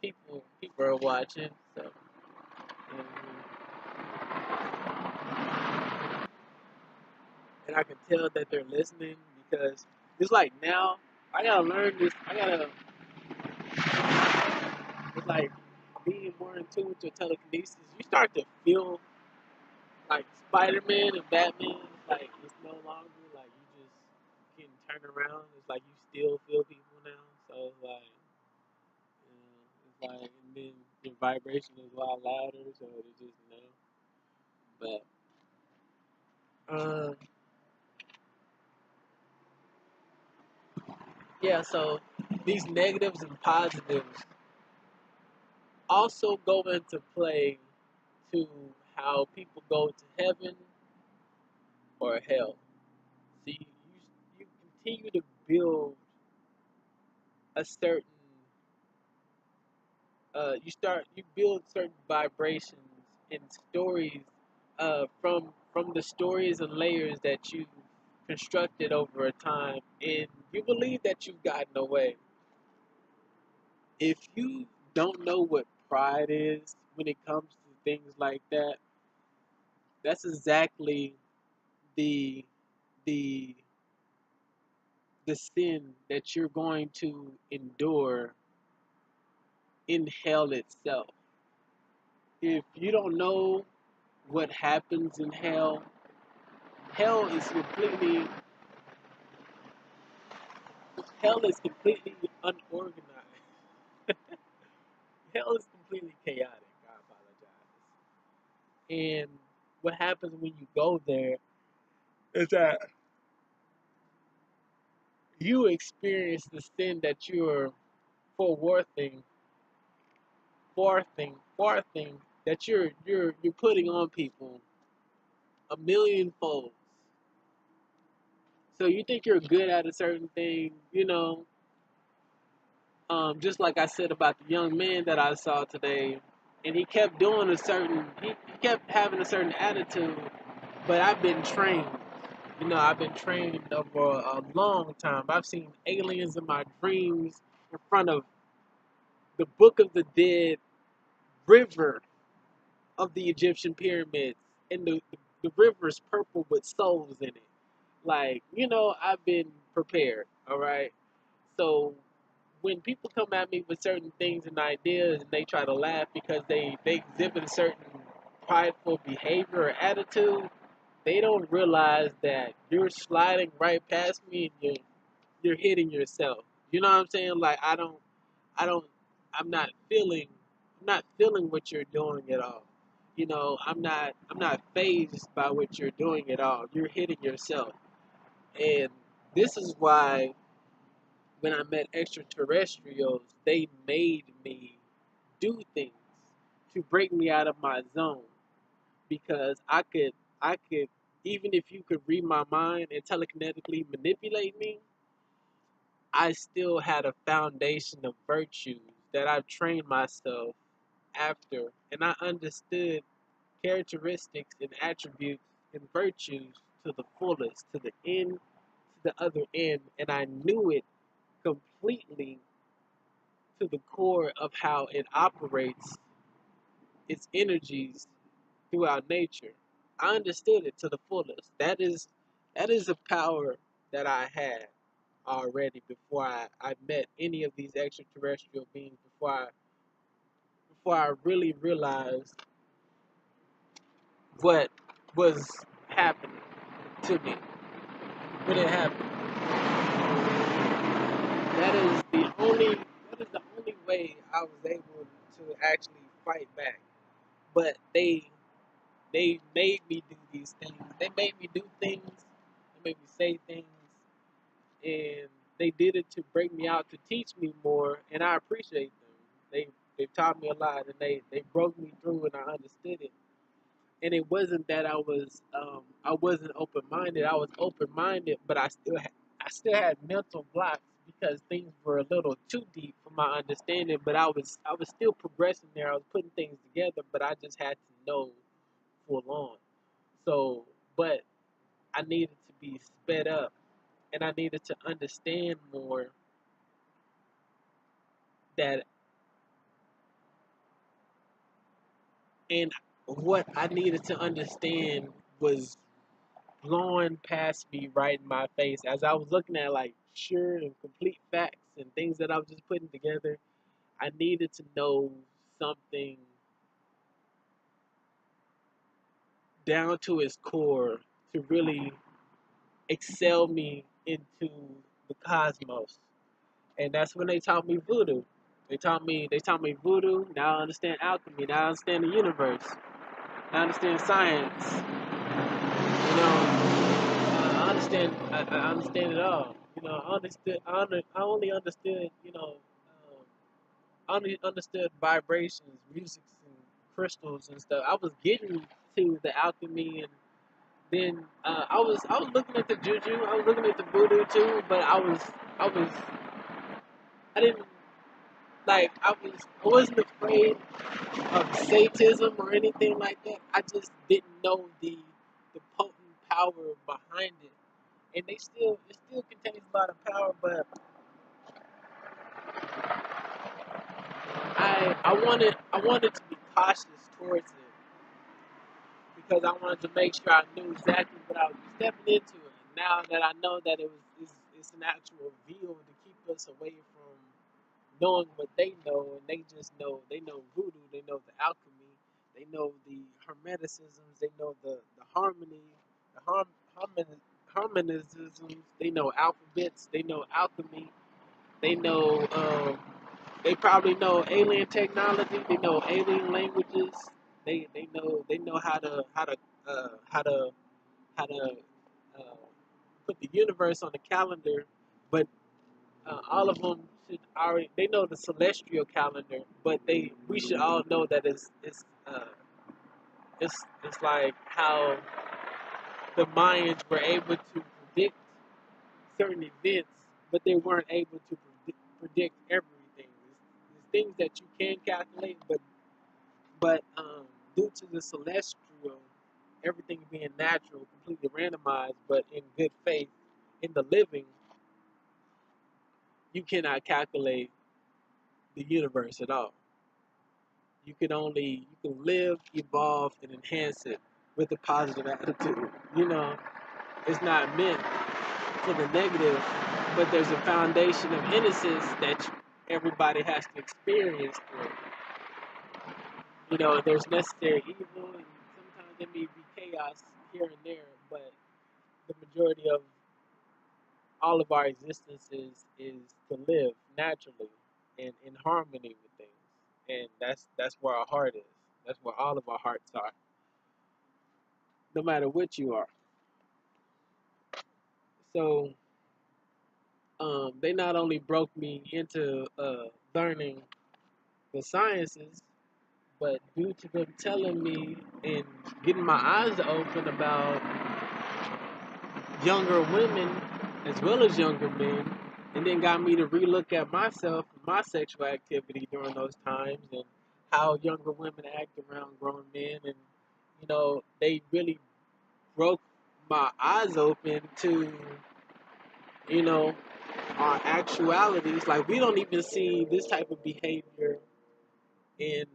People are watching, so and, and I can tell that they're listening, because it's like now I gotta learn this. It's like these more in tune with your telekinesis, you start to feel like Spider-Man and Batman. Like it's no longer like you just can turn around. It's like you still feel people now. So it's like, it's like, and then your vibration is a lot louder. So it's just But uh, yeah. So these negatives and positives also go into play to how people go to heaven or hell. See, you continue to build a certain you build certain vibrations and stories from the stories and layers that you constructed over a time, and you believe that you've gotten away. If you don't know what pride is when it comes to things like that, that's exactly the the the sin that you're going to endure in hell itself. If you don't know what happens in hell, hell is completely hell is completely unorganized. Hell is completely chaotic. I apologize. And what happens when you go there is that you experience the sin that you're forwarthing, farthing that you're putting on people a million folds. So you think you're good at a certain thing, just like I said about the young man that I saw today, and he kept doing he kept having a certain attitude, but I've been trained. I've been trained over a long time. I've seen aliens in my dreams in front of the Book of the Dead river of the Egyptian pyramids, and the river is purple with souls in it. Like, I've been prepared, all right? So when people come at me with certain things and ideas and they try to laugh because they exhibit a certain prideful behavior or attitude, they don't realize that you're sliding right past me and you're hitting yourself. You know what I'm saying? Like I don't I'm not feeling what you're doing at all. I'm not phased by what you're doing at all. You're hitting yourself. And this is why when I met extraterrestrials, they made me do things to break me out of my zone because I could even if you could read my mind and telekinetically manipulate me, I still had a foundation of virtues that I've trained myself after, and I understood characteristics and attributes and virtues to the fullest, to the end, to the other end, and I knew it completely to the core of how it operates its energies throughout nature. I understood it to the fullest. That is a power that I had already before I met any of these extraterrestrial beings, before I really realized what was happening to me when it happened. That is the only way I was able to actually fight back. But they made me do these things. They made me do things. They made me say things, and they did it to break me out to teach me more. And I appreciate them. They taught me a lot, and they broke me through, and I understood it. And it wasn't that I wasn't open minded. I was open minded, but I still had mental blocks because things were a little too deep for my understanding. But I was still progressing there. I was putting things together, but I just had to know full on. So, but I needed to be sped up, and I needed to understand more that, and what I needed to understand was blowing past me right in my face as I was looking at like sure and complete facts and things that I was just putting together. I needed to know something down to its core to really excel me into the cosmos. And that's when they taught me voodoo. They taught me voodoo. Now I understand alchemy. Now I understand the universe. I understand science. I understand. I understand it all. I understood. I only understood. I only understood vibrations, music, and crystals and stuff. I was getting to the alchemy, and then I was looking at the juju. I was looking at the voodoo too, but I didn't I wasn't afraid of Satanism or anything like that. I just didn't know the potent power behind it. And it still contains a lot of power, but I wanted to be cautious towards it because I wanted to make sure I knew exactly what I was stepping into. It. Now that I know that it's an actual veil to keep us away from knowing what they know, and they know voodoo, they know the alchemy, they know the hermeticisms, they know the harmony, the harmonisms, they know alphabets, they know alchemy, they know they probably know alien technology, they know alien languages, they know how to uh, put the universe on the calendar, but all of them should already they know the celestial calendar, but we should all know that it's like how the Mayans were able to predict certain events, but they weren't able to predict everything. There's things that you can calculate, but due to the celestial, everything being natural, completely randomized, but in good faith, in the living, you cannot calculate the universe at all. You can live, evolve, and enhance it with a positive attitude. It's not meant for the negative, but there's a foundation of innocence that everybody has to experience through. There's necessary evil, and sometimes there may be chaos here and there, but the majority of all of our existence is to live naturally and in harmony with things, and that's where our heart is. That's where all of our hearts are, no matter what you are. So they not only broke me into learning the sciences, but due to them telling me and getting my eyes open about younger women as well as younger men, and then got me to relook at myself and my sexual activity during those times and how younger women act around grown men, and they really broke my eyes open to you know our actualities. Like, we don't even see this type of behavior in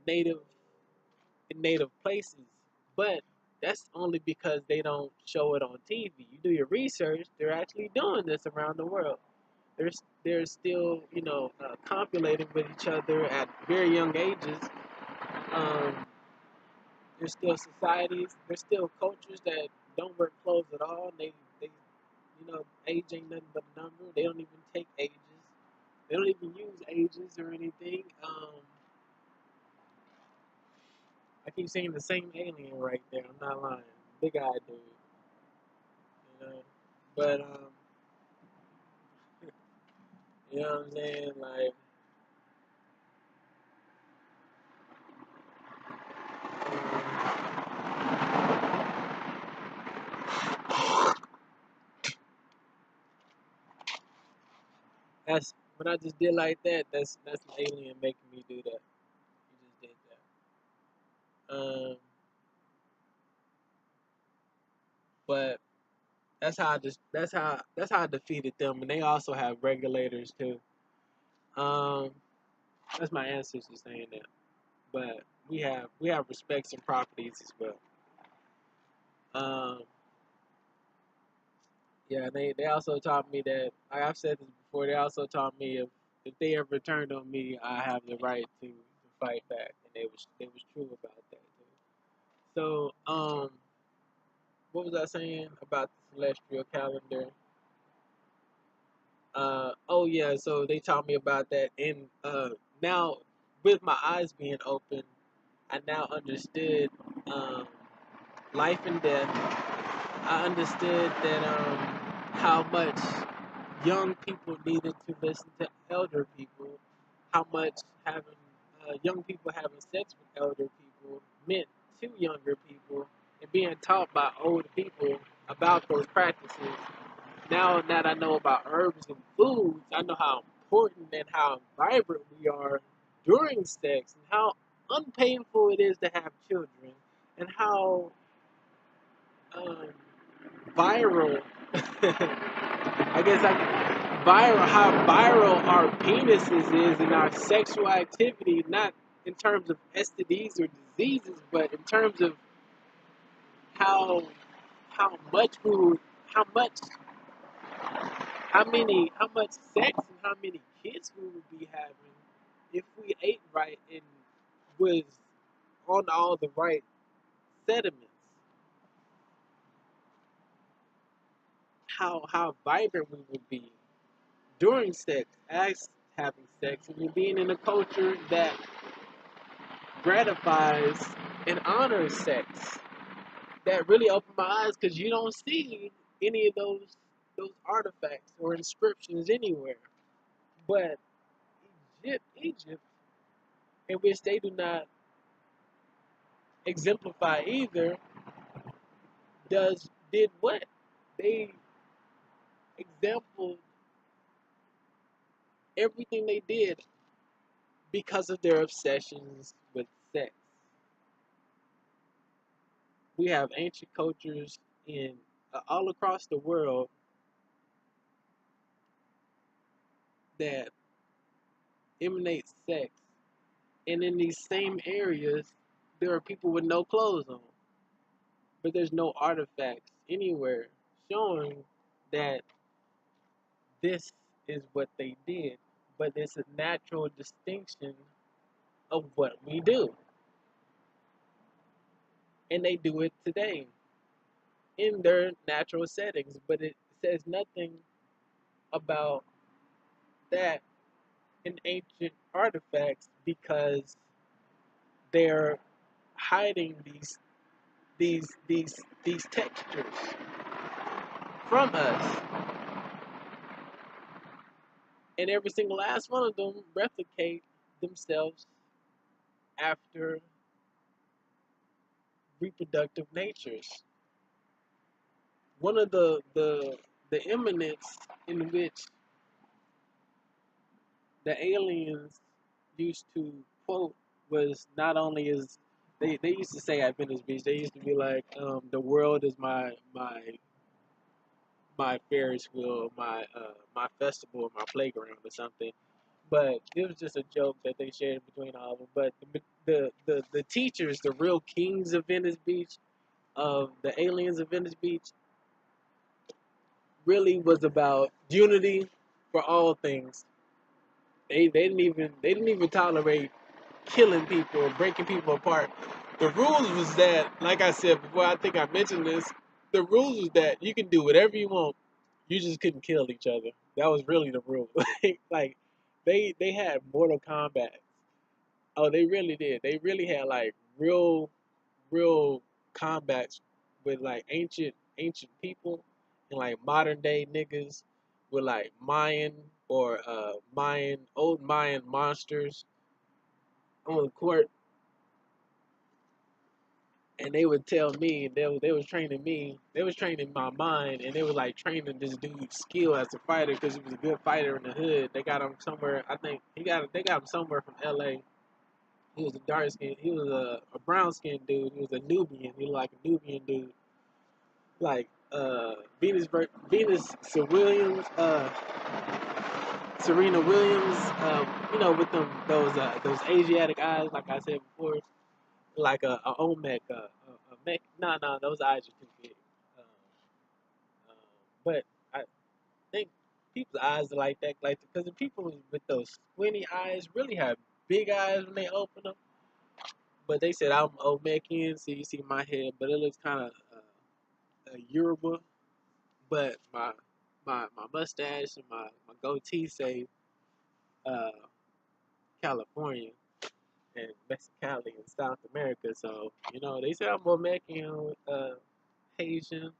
native native places, but that's only because they don't show it on TV. You do your research; they're actually doing this around the world. They're still copulating with each other at very young ages. Um, there's still societies, there's still cultures that don't wear clothes at all. They age ain't nothing but a number. They don't even take ages. They don't even use ages or anything. I keep seeing the same alien right there. I'm not lying. Big eyed dude. You know. But you know what I'm saying? Like, that's when I just did like that. That's an alien making me do that. He just did that. But that's how I defeated them, and they also have regulators too. Um, that's my ancestors saying that. But we have respects and properties as well. Um, yeah, they also taught me that, like I've said this before, they also taught me if they ever turned on me, I have the right to fight back, and they was true about that too. So, what was I saying about the celestial calendar? Oh yeah, so they taught me about that, and now with my eyes being open, I now understood um, life and death. I understood that how much young people needed to listen to elder people, how much having young people having sex with elder people meant to younger people, and being taught by older people about those practices. Now that I know about herbs and foods, I know how important and how vibrant we are during sex, and how unpainful it is to have children, and how um, viral. I guess I can viral how viral our penises is in our sexual activity, not in terms of STDs or diseases, but in terms of how how much we would, how much how much sex and how many kids we would be having if we ate right and was on all the right sediments. How vibrant we would be during sex, as having sex, and you're being in a culture that gratifies and honors sex. That really opened my eyes because you don't see any of those artifacts or inscriptions anywhere. But Egypt, in which they do not exemplify either, did what? They exemplified everything they did because of their obsessions with sex. We have ancient cultures in all across the world that emanate sex, and in these same areas, there are people with no clothes on, but there's no artifacts anywhere showing that this is what they did. But it's a natural distinction of what we do, and they do it today in their natural settings. But it says nothing about that in ancient artifacts because they're hiding these textures from us, and every single last one of them replicate themselves after reproductive natures. One of the eminence in which the aliens used to quote was not only is they used to say at Venice Beach, they used to be like, the world is my Ferris wheel, my festival, my playground or something. But it was just a joke that they shared between all of them. But the teachers, the real kings of Venice Beach, of the aliens of Venice Beach, really was about unity for all things. They didn't even tolerate killing people or breaking people apart. The rules was that, like I said before, I think I mentioned this. The rules was that you can do whatever you want. You just couldn't kill each other. That was really the rule. Like they had Mortal Kombat. Oh, they really did. They really had like real combats with like ancient people and like modern day niggas with like Mayan or old Mayan monsters on the court, and they would tell me they was training me. They was training my mind, and they was like training this dude's skill as a fighter because he was a good fighter in the hood. They got him somewhere. I think they got him somewhere from L.A. He was a dark skin. He was a brown skinned dude. He was a Nubian. He was like a Nubian dude, like Venus Sir Williams, Serena Williams. With them those Asiatic eyes, like I said before, like a Olmec, a Mech. No, those eyes are too big. Um, um, but I think people's eyes are like that, like because the people with those squinty eyes really have big eyes when they open them. But they said I'm Olmecian, so you see my head, but it looks kind of Yoruba. But my mustache and my goatee say uh, California and Mexicali in South America. So they say I'm Olmecian, Haitian,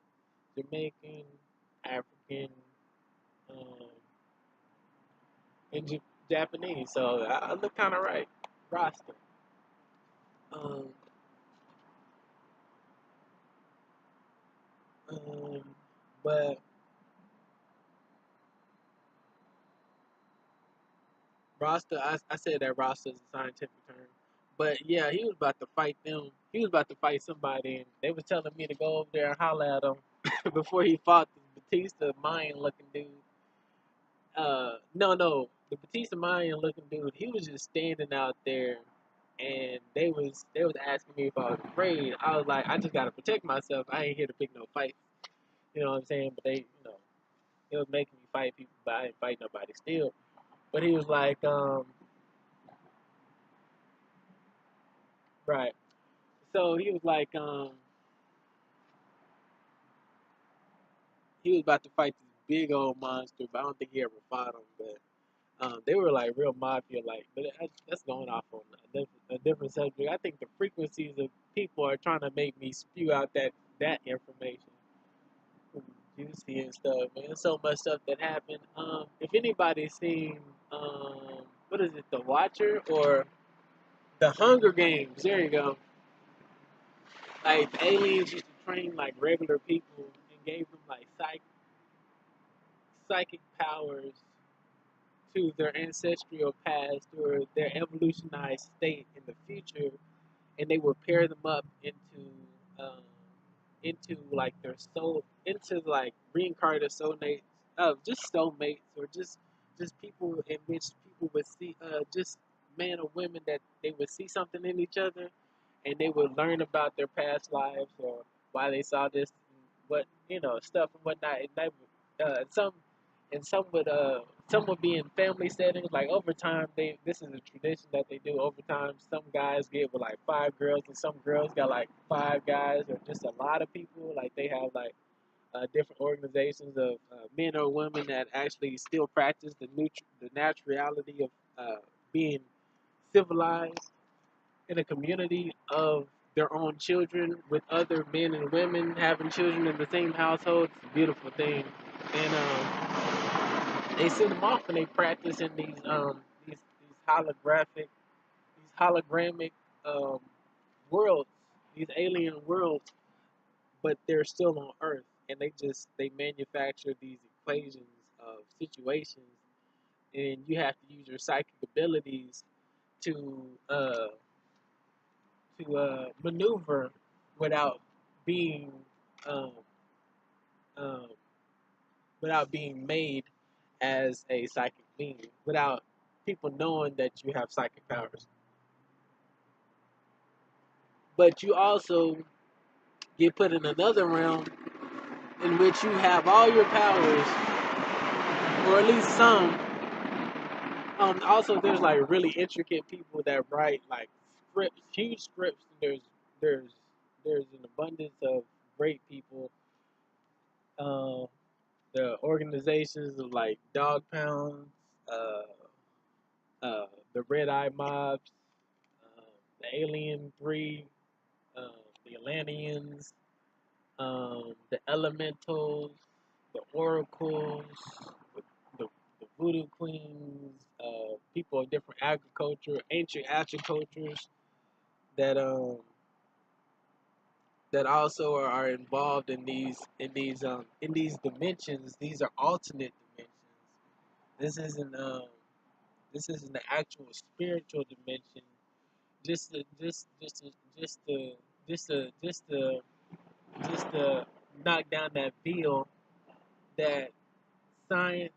Jamaican, African, um, and Japanese. So I look kind of right, Rasta. Um, um, but Rasta, I said that Rasta is a scientific term. But yeah, he was about to fight them. He was about to fight somebody, and they was telling me to go over there and holler at him before he fought the Batista Mayan looking dude. No, the Batista Mayan looking dude. He was just standing out there, and they was asking me if I was afraid. I was like, I just gotta protect myself. I ain't here to pick no fight. You know what I'm saying? But it was making me fight people, but I didn't fight nobody still. But he was like, right. So he was like, he was about to fight this big old monster, but I don't think he ever fought him. But they were like real mafia like. But that's going off on a different subject. I think the frequencies of people are trying to make me spew out that information, juicy and stuff. Man, there's so much stuff that happened. If anybody's seen what is it, The Watcher or The Hunger Games? There you go. Like the aliens used to train like regular people and gave them like psychic powers to their ancestral past or their evolutionized state in the future, and they would pair them up um, into like their soul, into like reincarnated soulmates, just soulmates, or just people in which people would see, just men or women that they would see something in each other, and they would learn about their past lives or why they saw this, what stuff and whatnot. And some would be in family settings. Like over time, this is a tradition that they do over time. Some guys get with like 5 girls, and some girls got like 5 guys, or just a lot of people. Like they have like different organizations of men or women that actually still practice the naturality of being civilized in a community of their own children with other men and women having children in the same household. It's a beautiful thing, and they send them off and they practice in these hologramic um, worlds, these alien worlds, but they're still on Earth, and they manufacture these equations of situations, and you have to use your psychic abilities to maneuver without being um, um, without being made as a psychic being, without people knowing that you have psychic powers. But you also get put in another realm in which you have all your powers, or at least some. Also, there's like really intricate people that write like scripts, huge scripts. There's there's an abundance of great people. Uh, the organizations of like Dog Pounds, uh, the Red Eye Mobs, uh, the Alien 3, uh, the Atlanteans, the Elementals, the Oracles, the, the Voodoo Queens, people of different agriculture, ancient agricultures that that also are involved in these dimensions. These are alternate dimensions. This isn't this isn't the actual spiritual dimension. Just to just just to just to just to just to just to knock down that veil that science,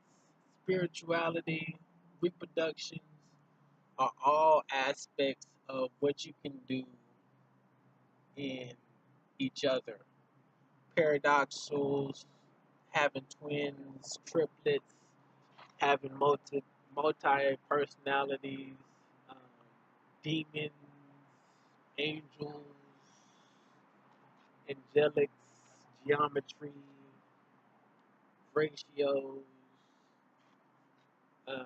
spirituality, reproductions are all aspects of what you can do in each other. Paradoxals, having twins, triplets, having multi personalities, um, demons, angels, angelics, geometry, ratios, um,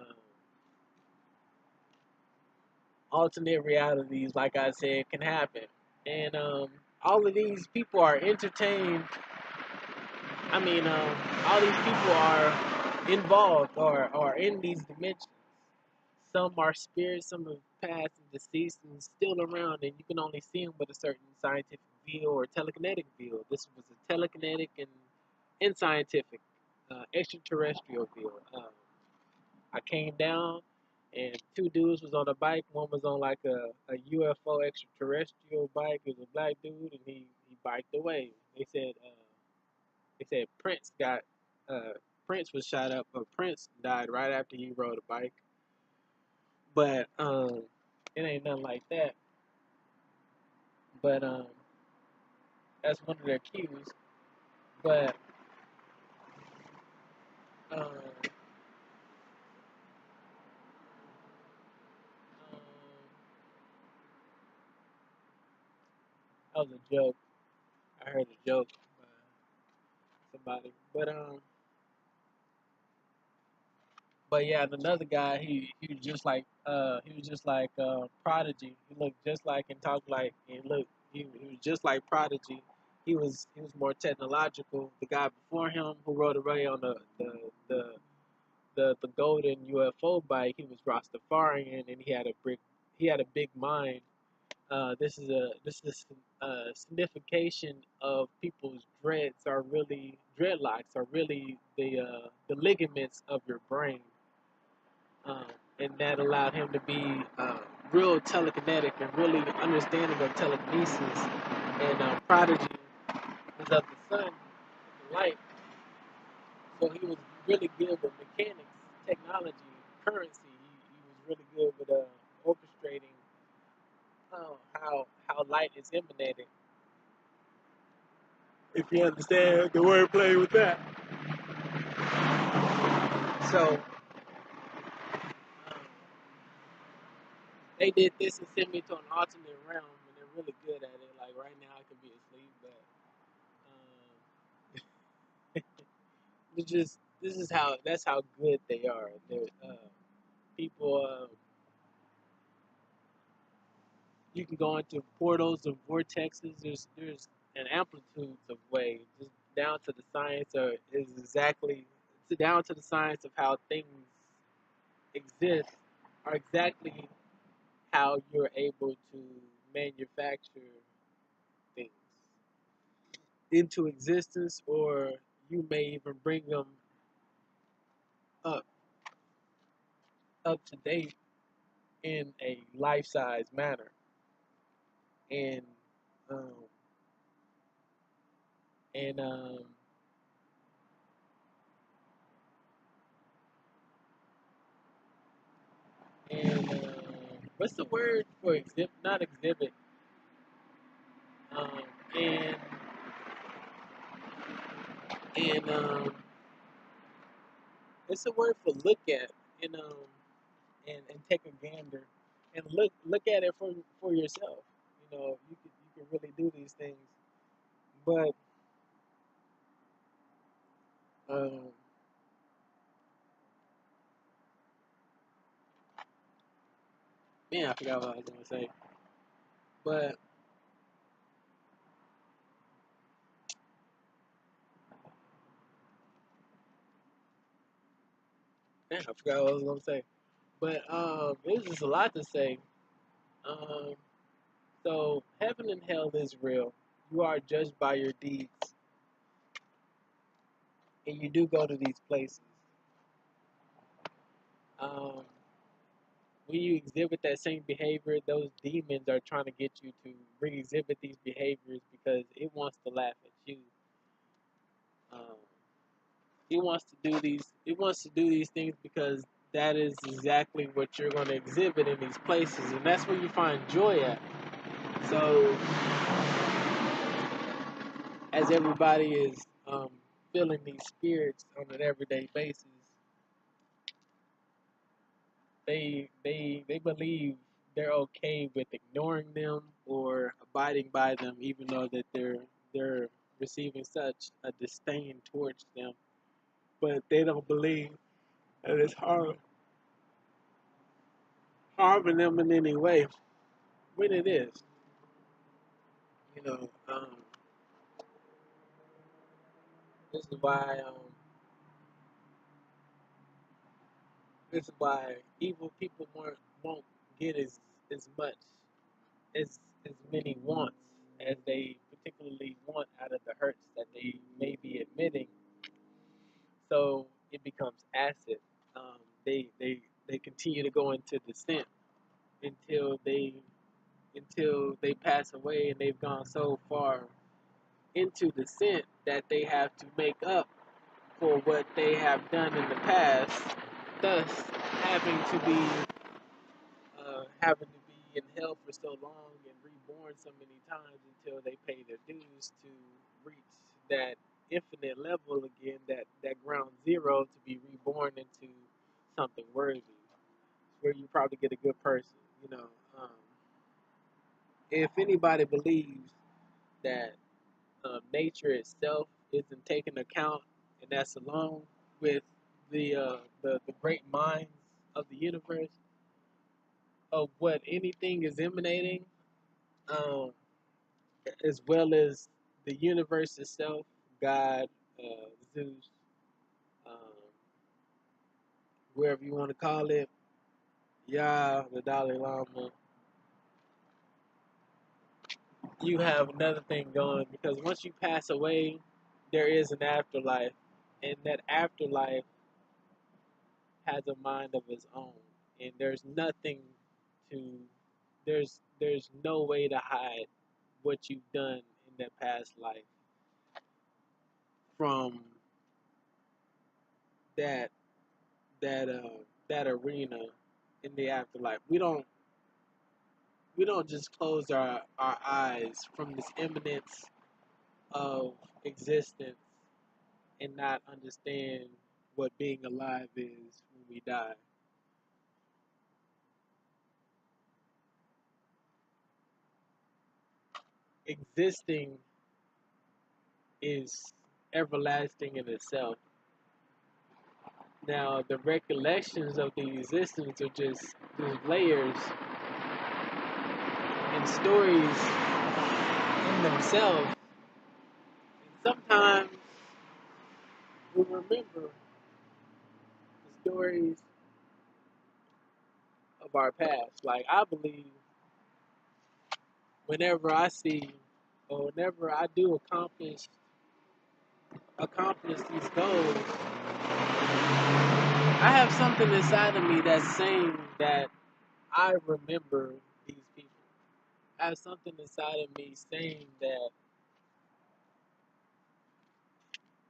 alternate realities, like I said, can happen. And all of these people are entertained. I mean, all these people are involved or are in these dimensions. Some are spirits, some have passed and deceased and still around, and you can only see them with a certain scientific view or telekinetic view. This was a telekinetic and scientific extraterrestrial view. I came down, and two dudes was on a bike. One was on like a UFO extraterrestrial bike. It was a black dude, and he biked away. They said uh, Prince was shot up, but Prince died right after he rode a bike. But it ain't nothing like that. But that's one of their cues. But um, that was a joke. I heard a joke by somebody. But yeah, and another guy, he was just like Prodigy. He looked just like and talked like and looked he was just like Prodigy. He was more technological. The guy before him who rode away on the the golden UFO bike, he was Rastafarian and he had a big mind. This is a signification of people's dreadlocks are really the ligaments of your brain, um, and that allowed him to be real telekinetic and really understanding of telekinesis. And Prodigy was of the sun, the light, so he was really good with mechanics, technology, currency. He was really good with orchestrating how light is emanated. If you understand the wordplay with that. So um, they did this and sent me to an alternate realm, and they're really good at it. Like right now, I could be asleep, but it's just this is how that's how good they are. They're people. You can go into portals and vortexes. There's an amplitudes of waves, just down to the science of is exactly it's down to the science of how things exist are exactly how you're able to manufacture things into existence, or you may even bring them up up to date in a life size manner. And um, and and what's the word for exhibit? Not exhibit. Um, and and it's a word for look at and take a gander and look at it for yourself. You can really do these things, but um, man, I forgot what I was gonna say. But man, I forgot what I was gonna say. But there's just a lot to say. Um, so heaven and hell is real. You are judged by your deeds, and you do go to these places. Um, when you exhibit that same behavior, those demons are trying to get you to re-exhibit these behaviors because it wants to laugh at you. Um, it wants to do these. It wants to do these things because that is exactly what you're going to exhibit in these places, and that's where you find joy at. So, as everybody is feeling these spirits on an everyday basis, they believe they're okay with ignoring them or abiding by them, even though that they're receiving such a disdain towards them, but they don't believe that it's harming them in any way when it is. You know, this is why evil people won't get as much as many wants as they particularly want out of the hurts that they may be admitting. So it becomes acid. They continue to go into descent until they pass away, and they've gone so far into descent that they have to make up for what they have done in the past, thus having to be in hell for so long and reborn so many times until they pay their dues to reach that infinite level again, that ground zero, to be reborn into something worthy, where you probably get a good person. You know, if anybody believes that nature itself isn't taken account, and that's alone with the great minds of the universe, of what anything is emanating, um, as well as the universe itself, God, Zeus, um, wherever you want to call it, Yah, the Dalai Lama, you have another thing going, because once you pass away, there is an afterlife, and that afterlife has a mind of its own, and to there's no way to hide what you've done in that past life from that that that arena in the afterlife. We don't just close our eyes from this imminence of existence and not understand what being alive is when we die. Existing is everlasting in itself. Now, the recollections of the existence are just layers and stories in themselves. And sometimes we remember the stories of our past. Like, I believe whenever I see, or whenever I do accomplish these goals, I have something inside of me that's saying that I remember these people. I have something inside of me saying that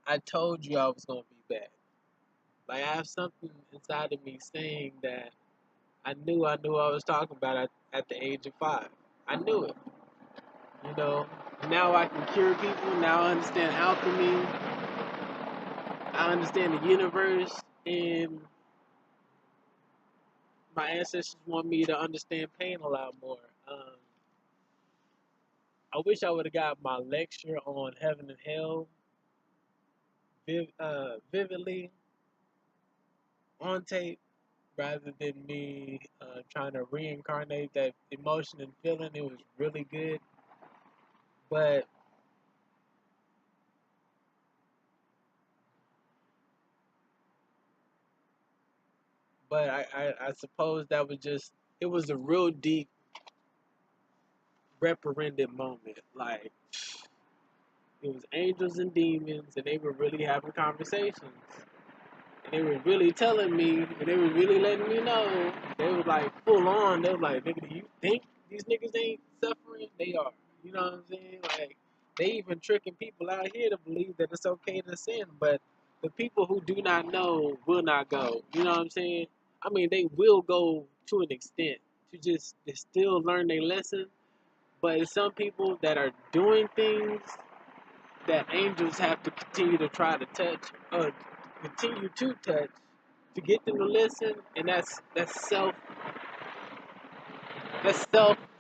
I told you I was going to be bad. Like, I have something inside of me saying that I knew I was talking about at the age of 5. I knew it. You know, now I can cure people. Now I understand alchemy. I understand the universe. And my ancestors want me to understand pain a lot more. I wish I would have got my lecture on heaven and hell vividly on tape, rather than me trying to reincarnate that emotion and feeling. It was really good. But I suppose that was just, it was a real deep referendum moment. Like, it was angels and demons, and they were really having conversations. And they were really telling me, and they were really letting me know. They were like full on. They were like, nigga, do you think these niggas ain't suffering? They are. You know what I'm saying? Like, they even tricking people out here to believe that it's okay to sin, but the people who do not know will not go. You know what I'm saying? I mean, they will go to an extent to just to still learn their lesson, but it's some people that are doing things that angels have to continue to try to touch, or continue to touch, to get them to listen, and that's self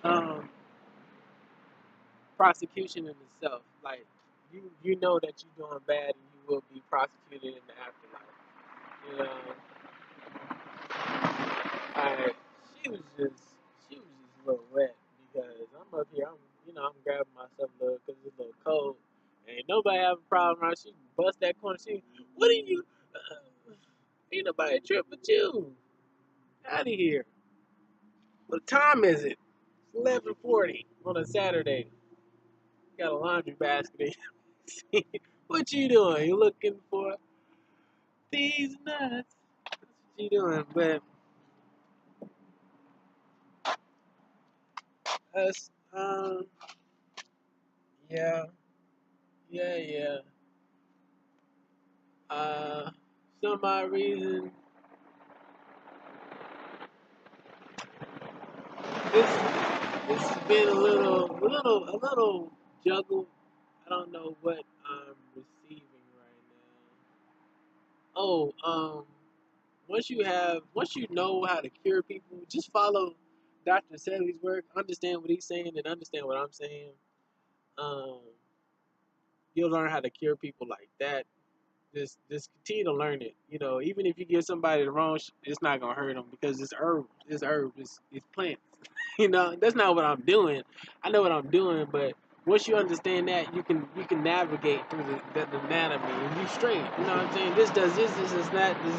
um prosecution in itself. Like you know that you're doing bad and you will be prosecuted in the afterlife. You know, I she was just a little wet because I'm up here. I'm grabbing myself a little because it's a little cold. Ain't nobody have a problem around. She bust that corner. What are you? Ain't nobody trip but you. Out of here. What time is it? 11:40 on a Saturday. Got a laundry basket. What you doing? You looking for these nuts? That's what you doing? But us, yeah, yeah. Some odd reason, this this has been a little juggle. I don't know what I'm receiving right now. Oh, once you know how to cure people, just follow Dr. Sebi's work, understand what he's saying, and understand what I'm saying. Um, you'll learn how to cure people like that. Just continue to learn it. Even if you give somebody the wrong, it's not gonna hurt them because it's herb. It's plants. That's not what I'm doing. I know what I'm doing, but once you understand that, you can navigate through the anatomy and you straight. You know what I'm saying? This does this does that, this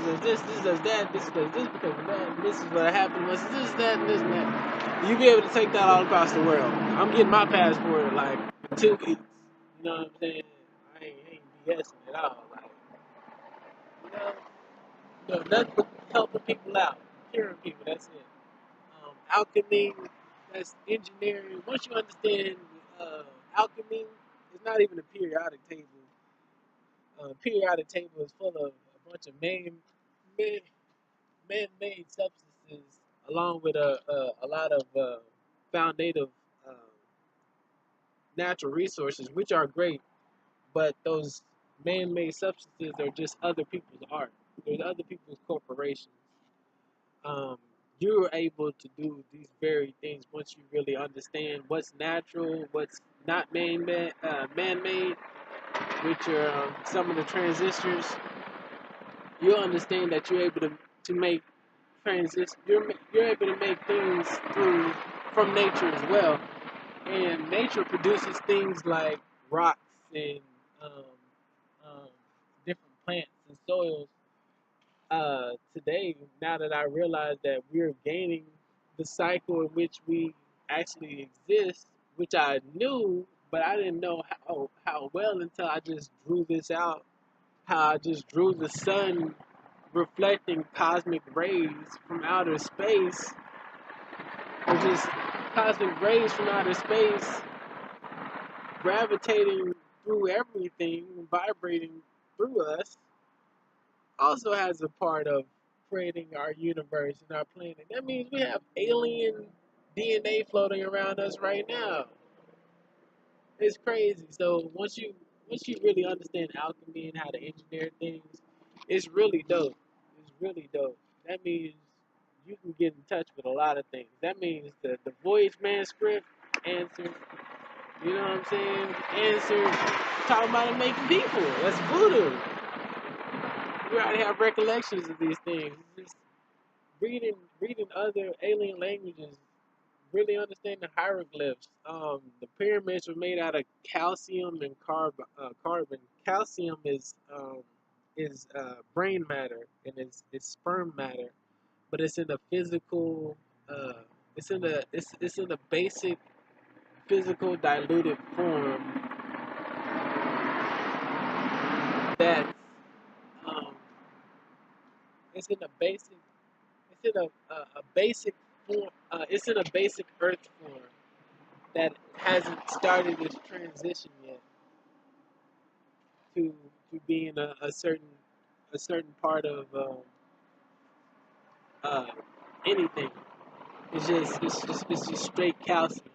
does that, this does this because of that, and this is what happened, this, that, and this and that. You'll be able to take that all across the world. I'm getting my passport like in 2 weeks. You know what I'm saying? I ain't BSing at all. Like, you know, nothing but helping people out, curing people. That's it. Alchemy, that's engineering. Once you understand alchemy, it's not even a periodic table. Periodic table is full of a bunch of man, man-made substances, along with a lot of foundative uh, natural resources, which are great. But those man-made substances are just other people's art. There's other people's corporations. Um, you're able to do these very things once you really understand what's natural, what's not man-made, which are some of the transistors. You'll understand that you're able to make transist. You're able to make things from nature as well, and nature produces things like rocks and um, um, different plants and soils. Today, now that I realize that we're gaining the cycle in which we actually exist, which I knew, but I didn't know how well until I just drew this out. How I just drew the sun reflecting cosmic rays from outer space, or just cosmic rays from outer space gravitating through everything, vibrating through us, also has a part of creating our universe and our planet. That means we have alien DNA floating around us right now. It's crazy. So once you really understand alchemy and how to engineer things, it's really dope. It's really dope. That means you can get in touch with a lot of things. That means the Voyage manuscript answered. You know what I'm saying? Answered. Talking about it making people. That's voodoo. We already have recollections of these things. Just reading other alien languages, really understand the hieroglyphs. The pyramids were made out of calcium and carbon. Calcium is brain matter and it's sperm matter, but it's in a physical. It's in a basic physical diluted form that's um, it's in a basic it's in a basic form. It's in a basic earth form that hasn't started its transition yet to being a certain part of uh, anything. It's just straight calcium.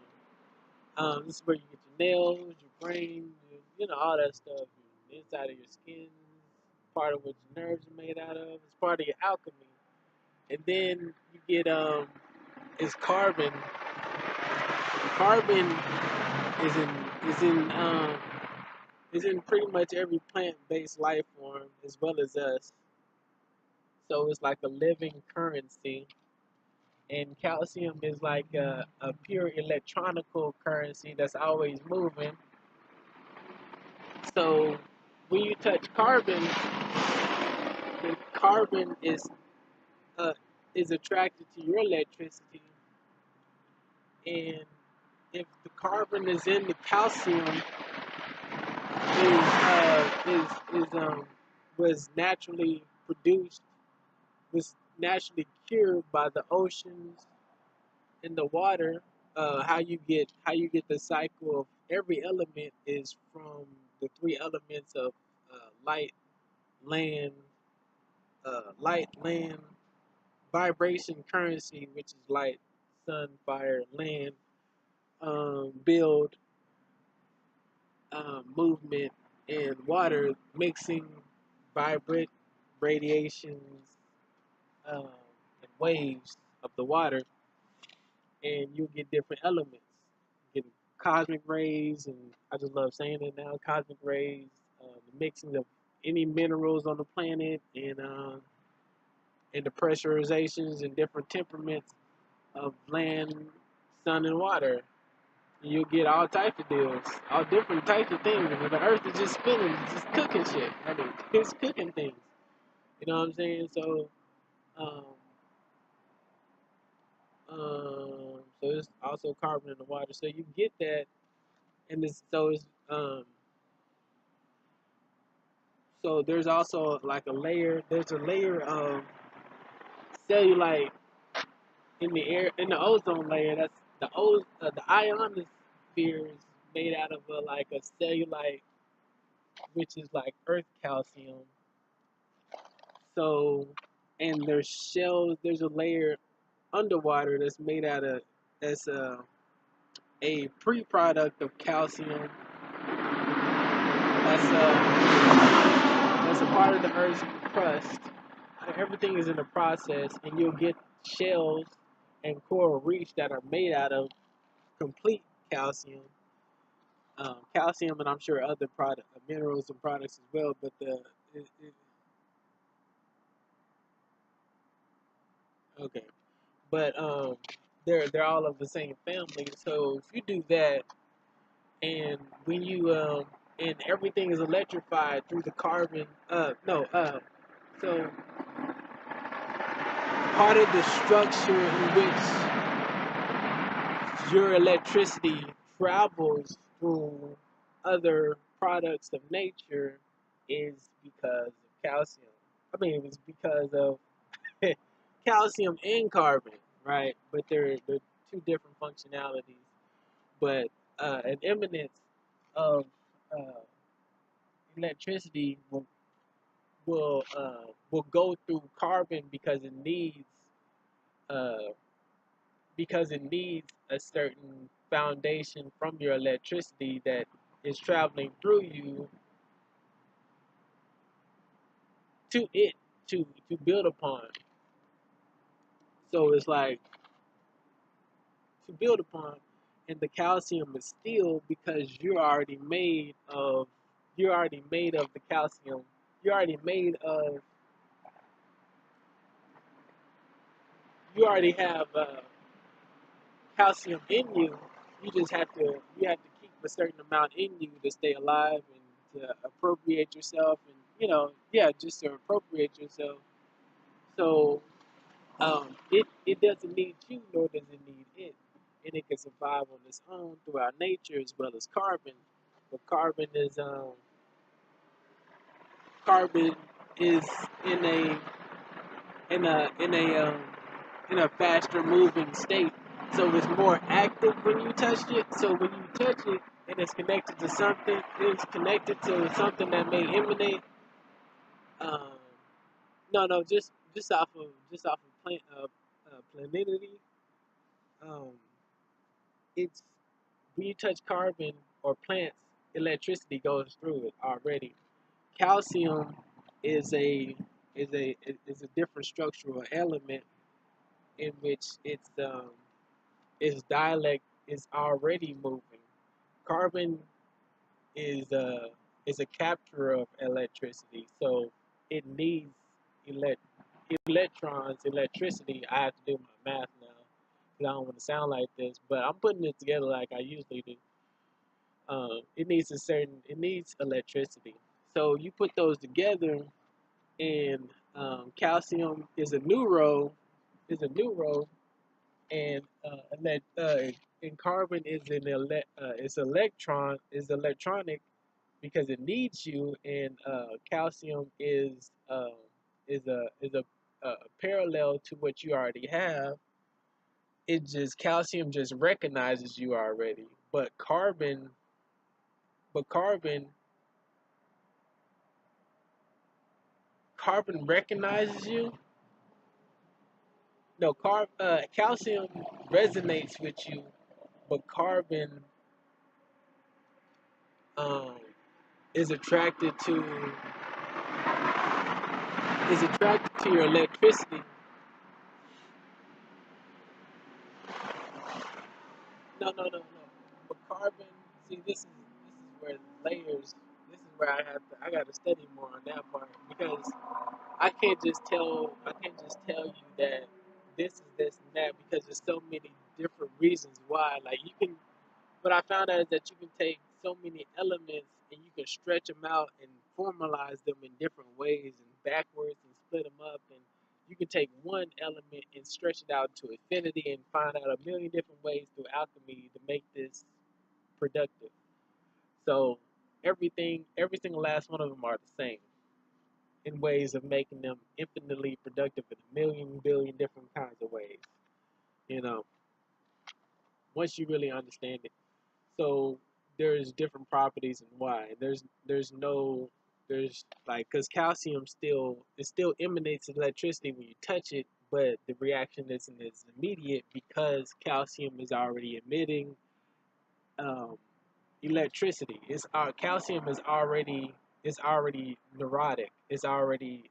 This is where you get your nails, your brain, all that stuff. The inside of your skin, part of what your nerves are made out of. It's part of your alchemy. And then you get is carbon. Carbon is is in pretty much every plant-based life form as well as us. So it's like a living currency, and calcium is like a pure electronical currency that's always moving. So when you touch carbon, the carbon uh, is attracted to your electricity, and if the carbon is in the calcium is was naturally produced, was naturally cured by the oceans and the water. How you get the cycle of every element is from the three elements of light, land, land, vibration, currency, which is light, sun, fire, land, build, movement, and water mixing, vibrate, radiations, um, and waves of the water, and you get different elements. You get cosmic rays, and I just love saying it now. Cosmic rays, the mixing of any minerals on the planet, and the pressurizations and different temperaments of land, sun, and water. You'll get all types of deals, all different types of things. And the earth is just spinning, it's just cooking shit. I mean, it's cooking things. You know what I'm saying? Um, so it's also carbon in the water. So you get that, and so there's also like a layer. There's a layer of cellulite in the air, in the ozone layer. That's the ionosphere is made out of like a cellulite, which is like earth calcium. So, and there's shells. There's a layer underwater that's made out of that's a pre-product of calcium. That's a part of the Earth's crust. Everything is in the process, and you'll get shells and coral reefs that are made out of complete calcium. Calcium, and I'm sure other minerals and products as well. But okay, but they're all of the same family. So if you do that, and when you and everything is electrified through the carbon, no, so part of the structure in which your electricity travels through other products of nature is because of calcium. I mean, it's because of calcium and carbon, right? But they're two different functionalities. But an eminence of uh, electricity will go through carbon uh, because it needs a certain foundation from your electricity that is traveling through you to it to build upon. So it's like to build upon, and the calcium is still because you're already made of the calcium. You're already made of you already have calcium in you. You have to keep a certain amount in you to stay alive and to appropriate yourself, and just to appropriate yourself. So it doesn't need you, nor does it need it, and it can survive on its own throughout nature as well as carbon. But carbon is in a in a in a in a faster moving state. So it's more active when you touch it. So when you touch it and it's connected to something, it's connected to something that may emanate. Um, no, just off of planinity. Um, it's when you touch carbon or plants, electricity goes through it already. Calcium is a is a different structural element in which its dialect is already moving. Carbon is a is a capture of electricity. So it needs elect electrons, electricity. I have to do my math now because I don't want to sound like this, but I'm putting it together like I usually do. It needs electricity. So you put those together, and calcium is a neutral, and and carbon is electronic because it needs you, and calcium is a parallel to what you already have. It just calcium just recognizes you already, but carbon recognizes you. No, calcium resonates with you, but carbon um, is attracted to your electricity. No, no, no, no. But carbon, see, this is where layers. This is where I got to study more on that part because I can't just tell you that this and that because there's so many different reasons why. Like you can, what I found out is that you can take so many elements and you can stretch them out and formalize them in different ways and backwards and split them up, and you can take one element and stretch it out to infinity and find out a million different ways through alchemy to make this productive. So every single last one of them are the same in ways of making them infinitely productive in a million billion different kinds of ways. You know, once you really understand it. So there's different properties and why. There's like because calcium still emanates electricity when you touch it, but the reaction isn't as immediate because calcium is already emitting um, electricity. Calcium is already neurotic. It's already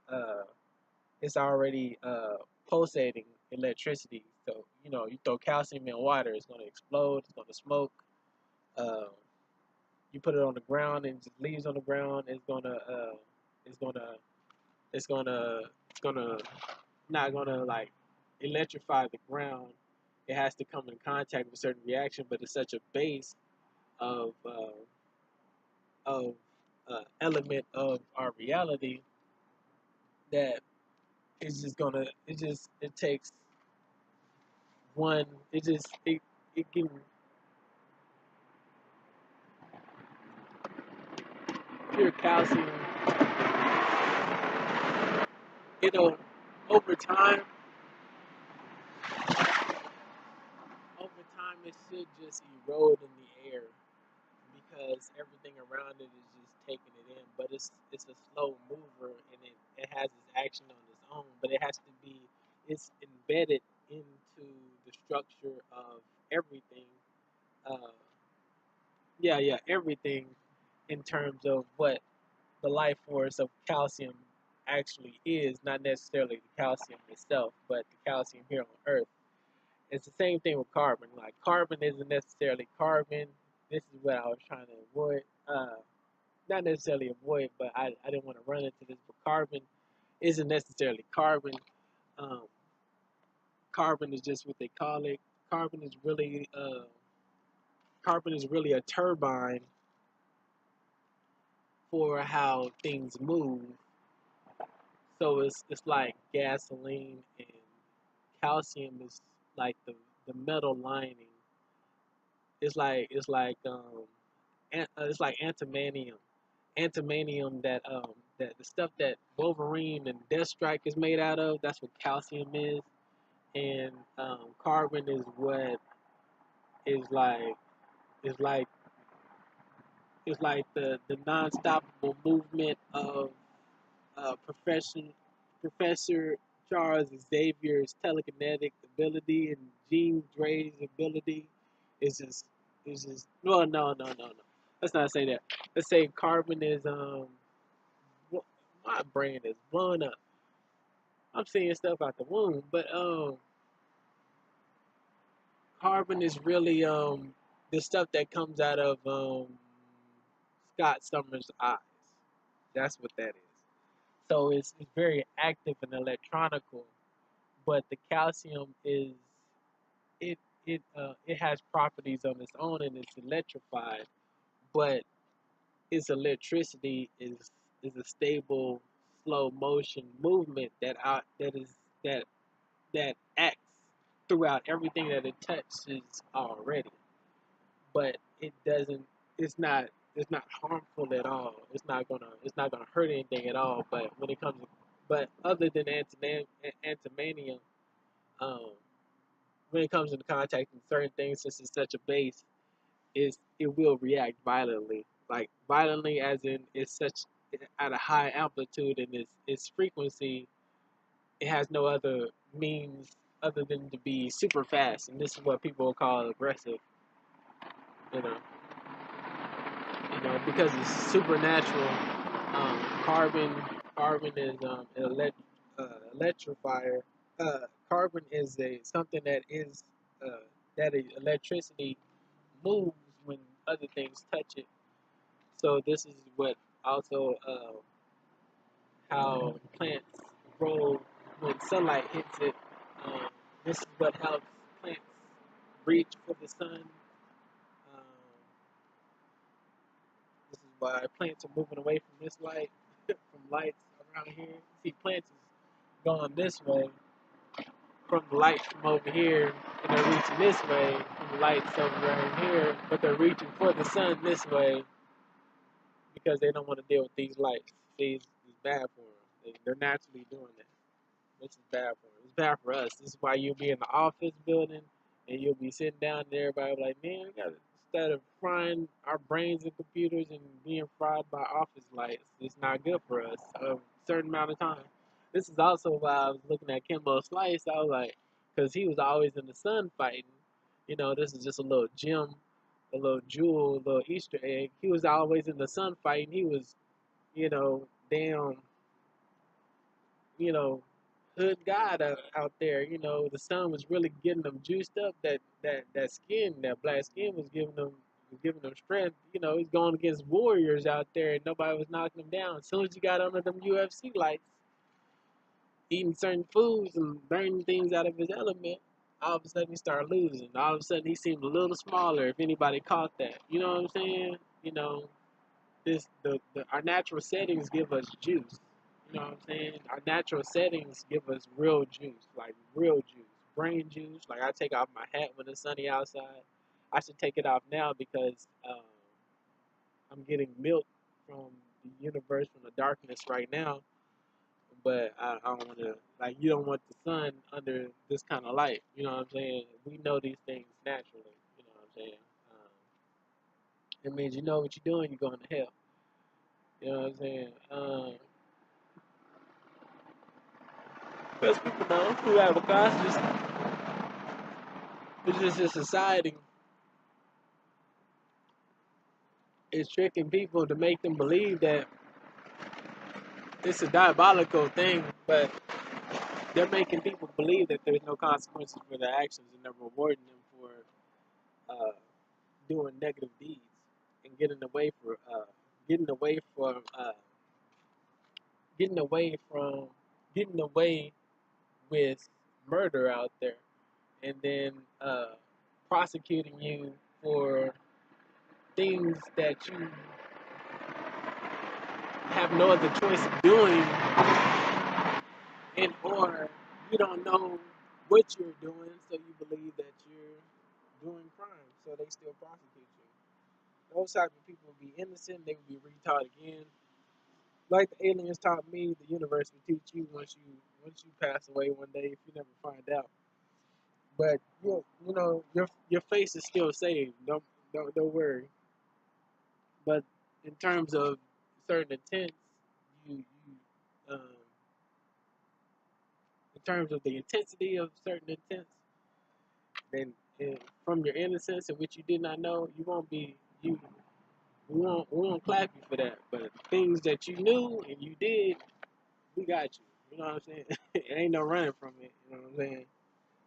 pulsating electricity. So you throw calcium in water, it's going to explode. It's going to smoke. Uh, you put it on the ground and just leaves on the ground, it's gonna it's gonna it's gonna not gonna like electrify the ground. It has to come in contact with a certain reaction, but it's such a base of of element of our reality that it's just gonna it takes one it can pure calcium. It'll over time over time it should just erode in the air because everything around it is just taking it in. But it's a slow mover and it has its action on its own. But it has to be it's embedded into the structure of everything. Uh, yeah, everything in terms of what the life force of calcium actually is, not necessarily the calcium itself, but the calcium here on Earth. It's the same thing with carbon. Like carbon isn't necessarily carbon. This is what I was trying to avoid. Not necessarily avoid, but I didn't want to run into this. But carbon isn't necessarily carbon. Um, carbon is just what they call it. Carbon is really uh, carbon is really a turbine for how things move. So it's like gasoline, and calcium is like the metal lining. It's like antimonium. Antimonium that the stuff that Wolverine and Deathstrike is made out of. That's what calcium is, and carbon is like is like is like the non-stoppable movement of Professor Charles Xavier's telekinetic ability and Jean Grey's ability is just no. Let's not say that. Let's say carbon is my brain is blown up. I'm seeing stuff out the womb, but carbon is really the stuff that comes out of Scott Summers' eyes. That's what that is. So it's very active and electronical, but the calcium is it it has properties of its own and it's electrified, but its electricity is a stable, slow motion movement that that acts throughout everything that it touches already. But it doesn't. It's not. It's not harmful at all. It's not gonna hurt anything at all. But when it comes, but other than antimonium, um, when it comes into contact with certain things, since it's such a base, it will react violently. Like violently, as in it's such at a high amplitude and its frequency. It has no other means other than to be super fast, and this is what people call aggressive. You know, because it's supernatural. Carbon, carbon is electrifier. Carbon is a something that is that electricity moves when other things touch it. So this is what also how plants grow when sunlight hits it. Um, this is what helps plants reach for the sun. This is why plants are moving away from this light, from lights around here. See, plants is going this way from the lights from over here, and they're reaching this way from the lights over right here, but they're reaching for the sun this way because they don't want to deal with these lights. It's bad for them. They're naturally doing that. This is bad for them. It's bad for us. This is why you'll be in the office building and you'll be sitting down there, everybody be like, man, we got to, instead of frying our brains and computers and being fried by office lights, it's not good for us a certain amount of time. This is also why I was looking at Kimbo Slice. I was like, because he was always in the sun fighting. This is just a little gem, a little jewel, a little Easter egg. He was always in the sun fighting. He was, damn, you know, hood God out there. The sun was really getting them juiced up. That skin, that black skin, was giving them strength. He's going against warriors out there, and nobody was knocking them down. As soon as you got under them UFC lights, eating certain foods and burning things out of his element, all of a sudden he started losing. All of a sudden he seemed a little smaller. If anybody caught that, you know what I'm saying? Our natural settings give us juice. You know what I'm saying? Our natural settings give us real juice, like real juice, brain juice. Like I take off my hat when it's sunny outside. I should take it off now because I'm getting milk from the universe, from the darkness right now. But I don't want to, like, you don't want the sun under this kind of light. You know what I'm saying? We know these things naturally. You know what I'm saying? It means you know what you're doing, you're going to hell. You know what I'm saying? Because people know who have a conscience. It's just a society is tricking people to make them believe that it's a diabolical thing, but they're making people believe that there's no consequences for their actions, and they're rewarding them for doing negative deeds and getting away from getting away from getting away with murder out there, and then prosecuting you for things that you have no other choice of doing, and or you don't know what you're doing, so you believe that you're doing crime, so they still prosecute you. Those type of people would be innocent, they would be retaught again. Like the aliens taught me, the universe will teach you once you pass away one day if you never find out. But your face is still saved. Don't worry. But in terms of certain intents, you in terms of the intensity of certain intents, then from your innocence in which you did not know, you won't be you. We won't clap you for that. But things that you knew and you did, we got you. You know what I'm saying? It ain't no running from it. You know what I'm saying?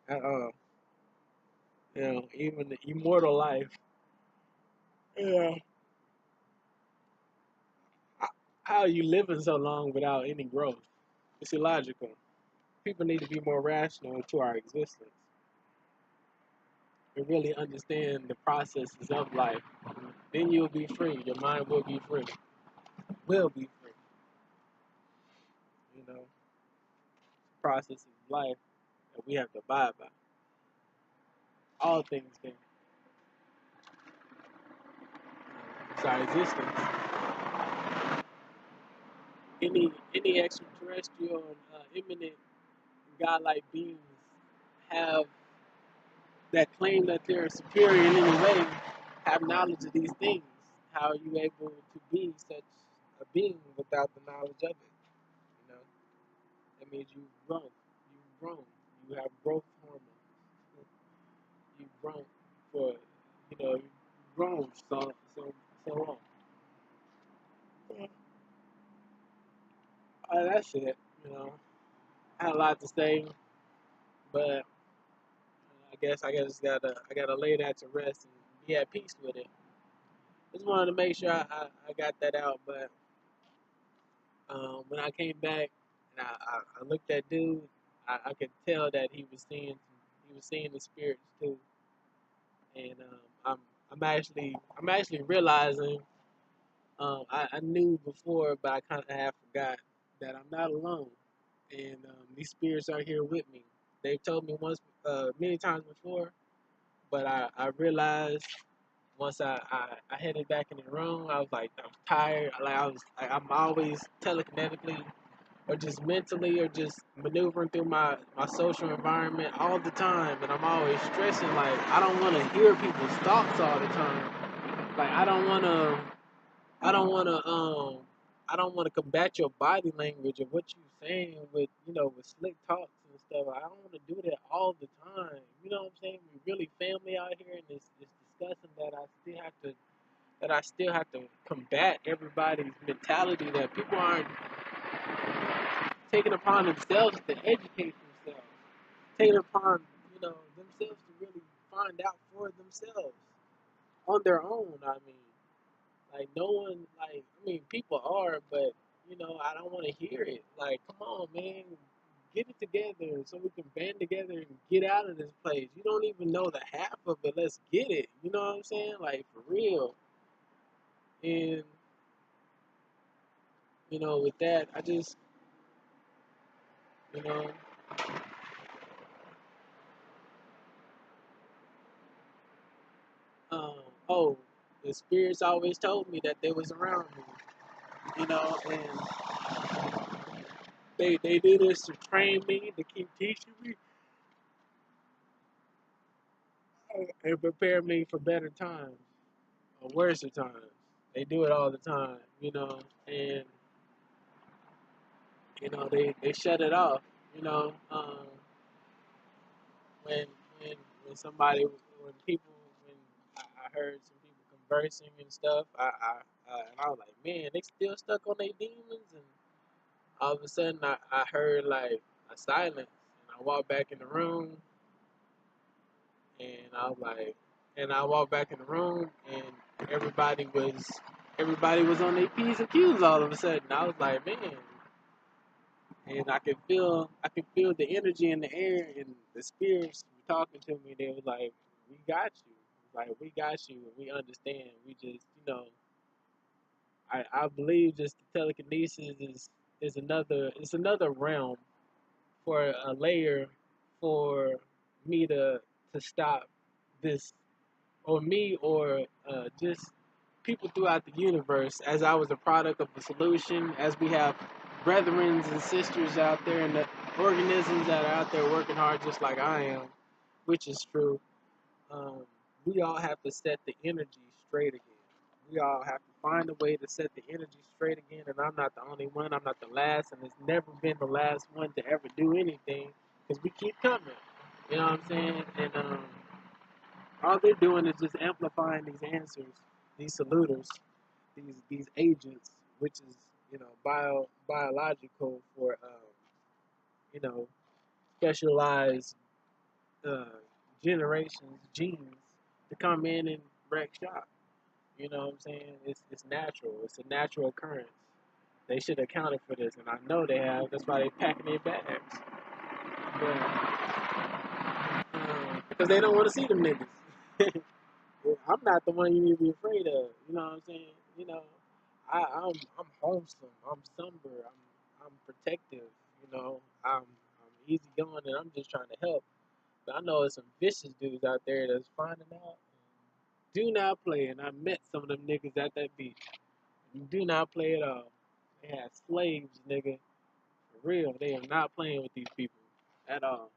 At all. Even the immortal life. Yeah. how are you living so long without any growth? It's illogical. People need to be more rational to our existence and really understand the processes of life. Then you'll be free. Your mind will be free. Will be free. You know, processes of life that we have to abide by. All things can. It's our existence. Any extraterrestrial and imminent godlike beings have that claim that they're superior in any way have knowledge of these things. How are you able to be such a being without the knowledge of it? You know, that means you've grown. You've grown. You have growth hormones. You've grown for, you've grown so long. That's it. You know, I had a lot to say, but I gotta lay that to rest and be at peace with it. Just wanted to make sure I got that out. But when I came back and I looked at dude, I could tell that he was seeing the spirits too. And I'm actually realizing I knew before, but I kind of have forgot that I'm not alone, and these spirits are here with me. They've told me many times before, but I realized once I headed back in the room, I was like, I'm tired. I'm always telekinetically or just mentally or just maneuvering through my social environment all the time, and I'm always stressing. Like, I don't want to hear people's thoughts all the time. Like, I don't want to combat your body language or what you're saying with slick talks and stuff. I don't want to do that all the time. You know what I'm saying? We're really family out here, and it's disgusting that I still have to combat everybody's mentality that people aren't taking upon themselves to educate themselves, taking upon themselves to really find out for themselves on their own. I mean, like no one, people are, but I don't want to hear it. Like, come on, man, get it together so we can band together and get out of this place. You don't even know the half of it. Let's get it. You know what I'm saying? Like, for real. And with that, I just, you know, um, oh, the spirits always told me that they was around me. And they do this to train me, to keep teaching me, and prepare me for better times or worse times. They do it all the time, and they shut it off. You know, when when when somebody when people when I heard some people conversing and stuff, and I was like, man, they still stuck on their demons, and all of a sudden I heard like a silence, and I walked back in the room, and I was like, and I walked back in the room, and everybody was on their P's and Q's all of a sudden. I was like, man, and I could feel the energy in the air, and the spirits were talking to me. They were like, we got you, like we got you, and we understand. We just, I believe just the telekinesis is another realm for a layer for me to stop this, or me, or just people throughout the universe, as I was a product of the solution, as we have brethren and sisters out there and the organisms that are out there working hard just like I am, which is true. um, we all have to set the energy straight again. We all have to find a way to set the energy straight again, and I'm not the only one. I'm not the last, and it's never been the last one to ever do anything, because we keep coming. You know what I'm saying? And all they're doing is just amplifying these answers, these saluters, these agents, which is biological for you know specialized uh, generations, genes to come in and wreck shop. You know what I'm saying? It's natural. It's a natural occurrence. They should have accounted for this, and I know they have. That's why they packing their bags. But because they don't want to see them niggas. I'm not the one you need to be afraid of. You know what I'm saying? You know, I'm wholesome. I'm somber. I'm protective. You know, I'm easygoing, and I'm just trying to help. But I know there's some vicious dudes out there that's finding out. Do not play, and I met some of them niggas at that beach. You do not play at all. They had slaves, nigga. For real, they are not playing with these people at all.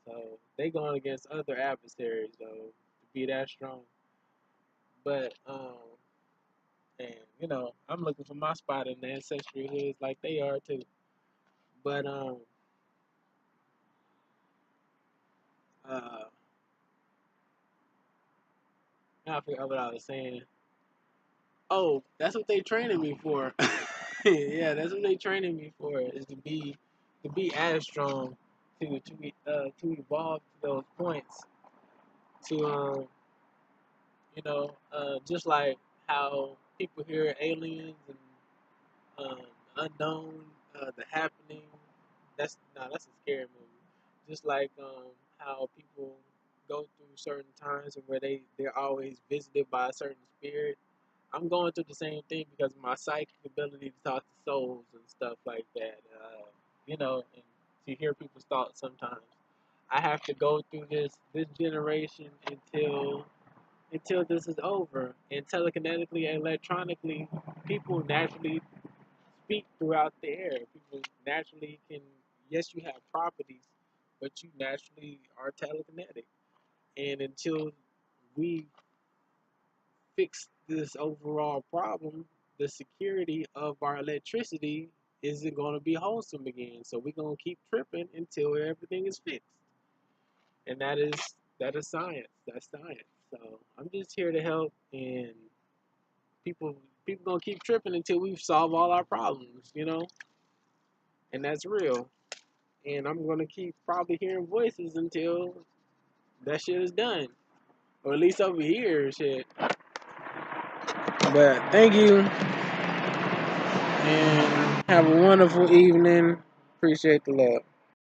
So they going against other adversaries though to be that strong. But and you know, I'm looking for my spot in the ancestral hoods like they are too. But uh now I forgot what I was saying. Oh, that's what they training me for. Yeah, that's what they training me for is to be as strong to evolve to those points to just like how people hear aliens and unknown, the happening. That's a scary movie. Just like how people go through certain times and where they're always visited by a certain spirit. I'm going through the same thing because of my psychic ability to talk to souls and stuff like that. And to hear people's thoughts sometimes. I have to go through this generation until this is over. And telekinetically and electronically, people naturally speak throughout the air. People naturally can, yes, you have properties, but you naturally are telekinetic. And until we fix this overall problem, the security of our electricity isn't going to be wholesome again. So we're going to keep tripping until everything is fixed. And that is science. That's science. So I'm just here to help, and people people gonna keep tripping until we solve all our problems, and that's real. And I'm gonna keep probably hearing voices until that shit is done, or at least over here, shit. But thank you, and have a wonderful evening. Appreciate the love.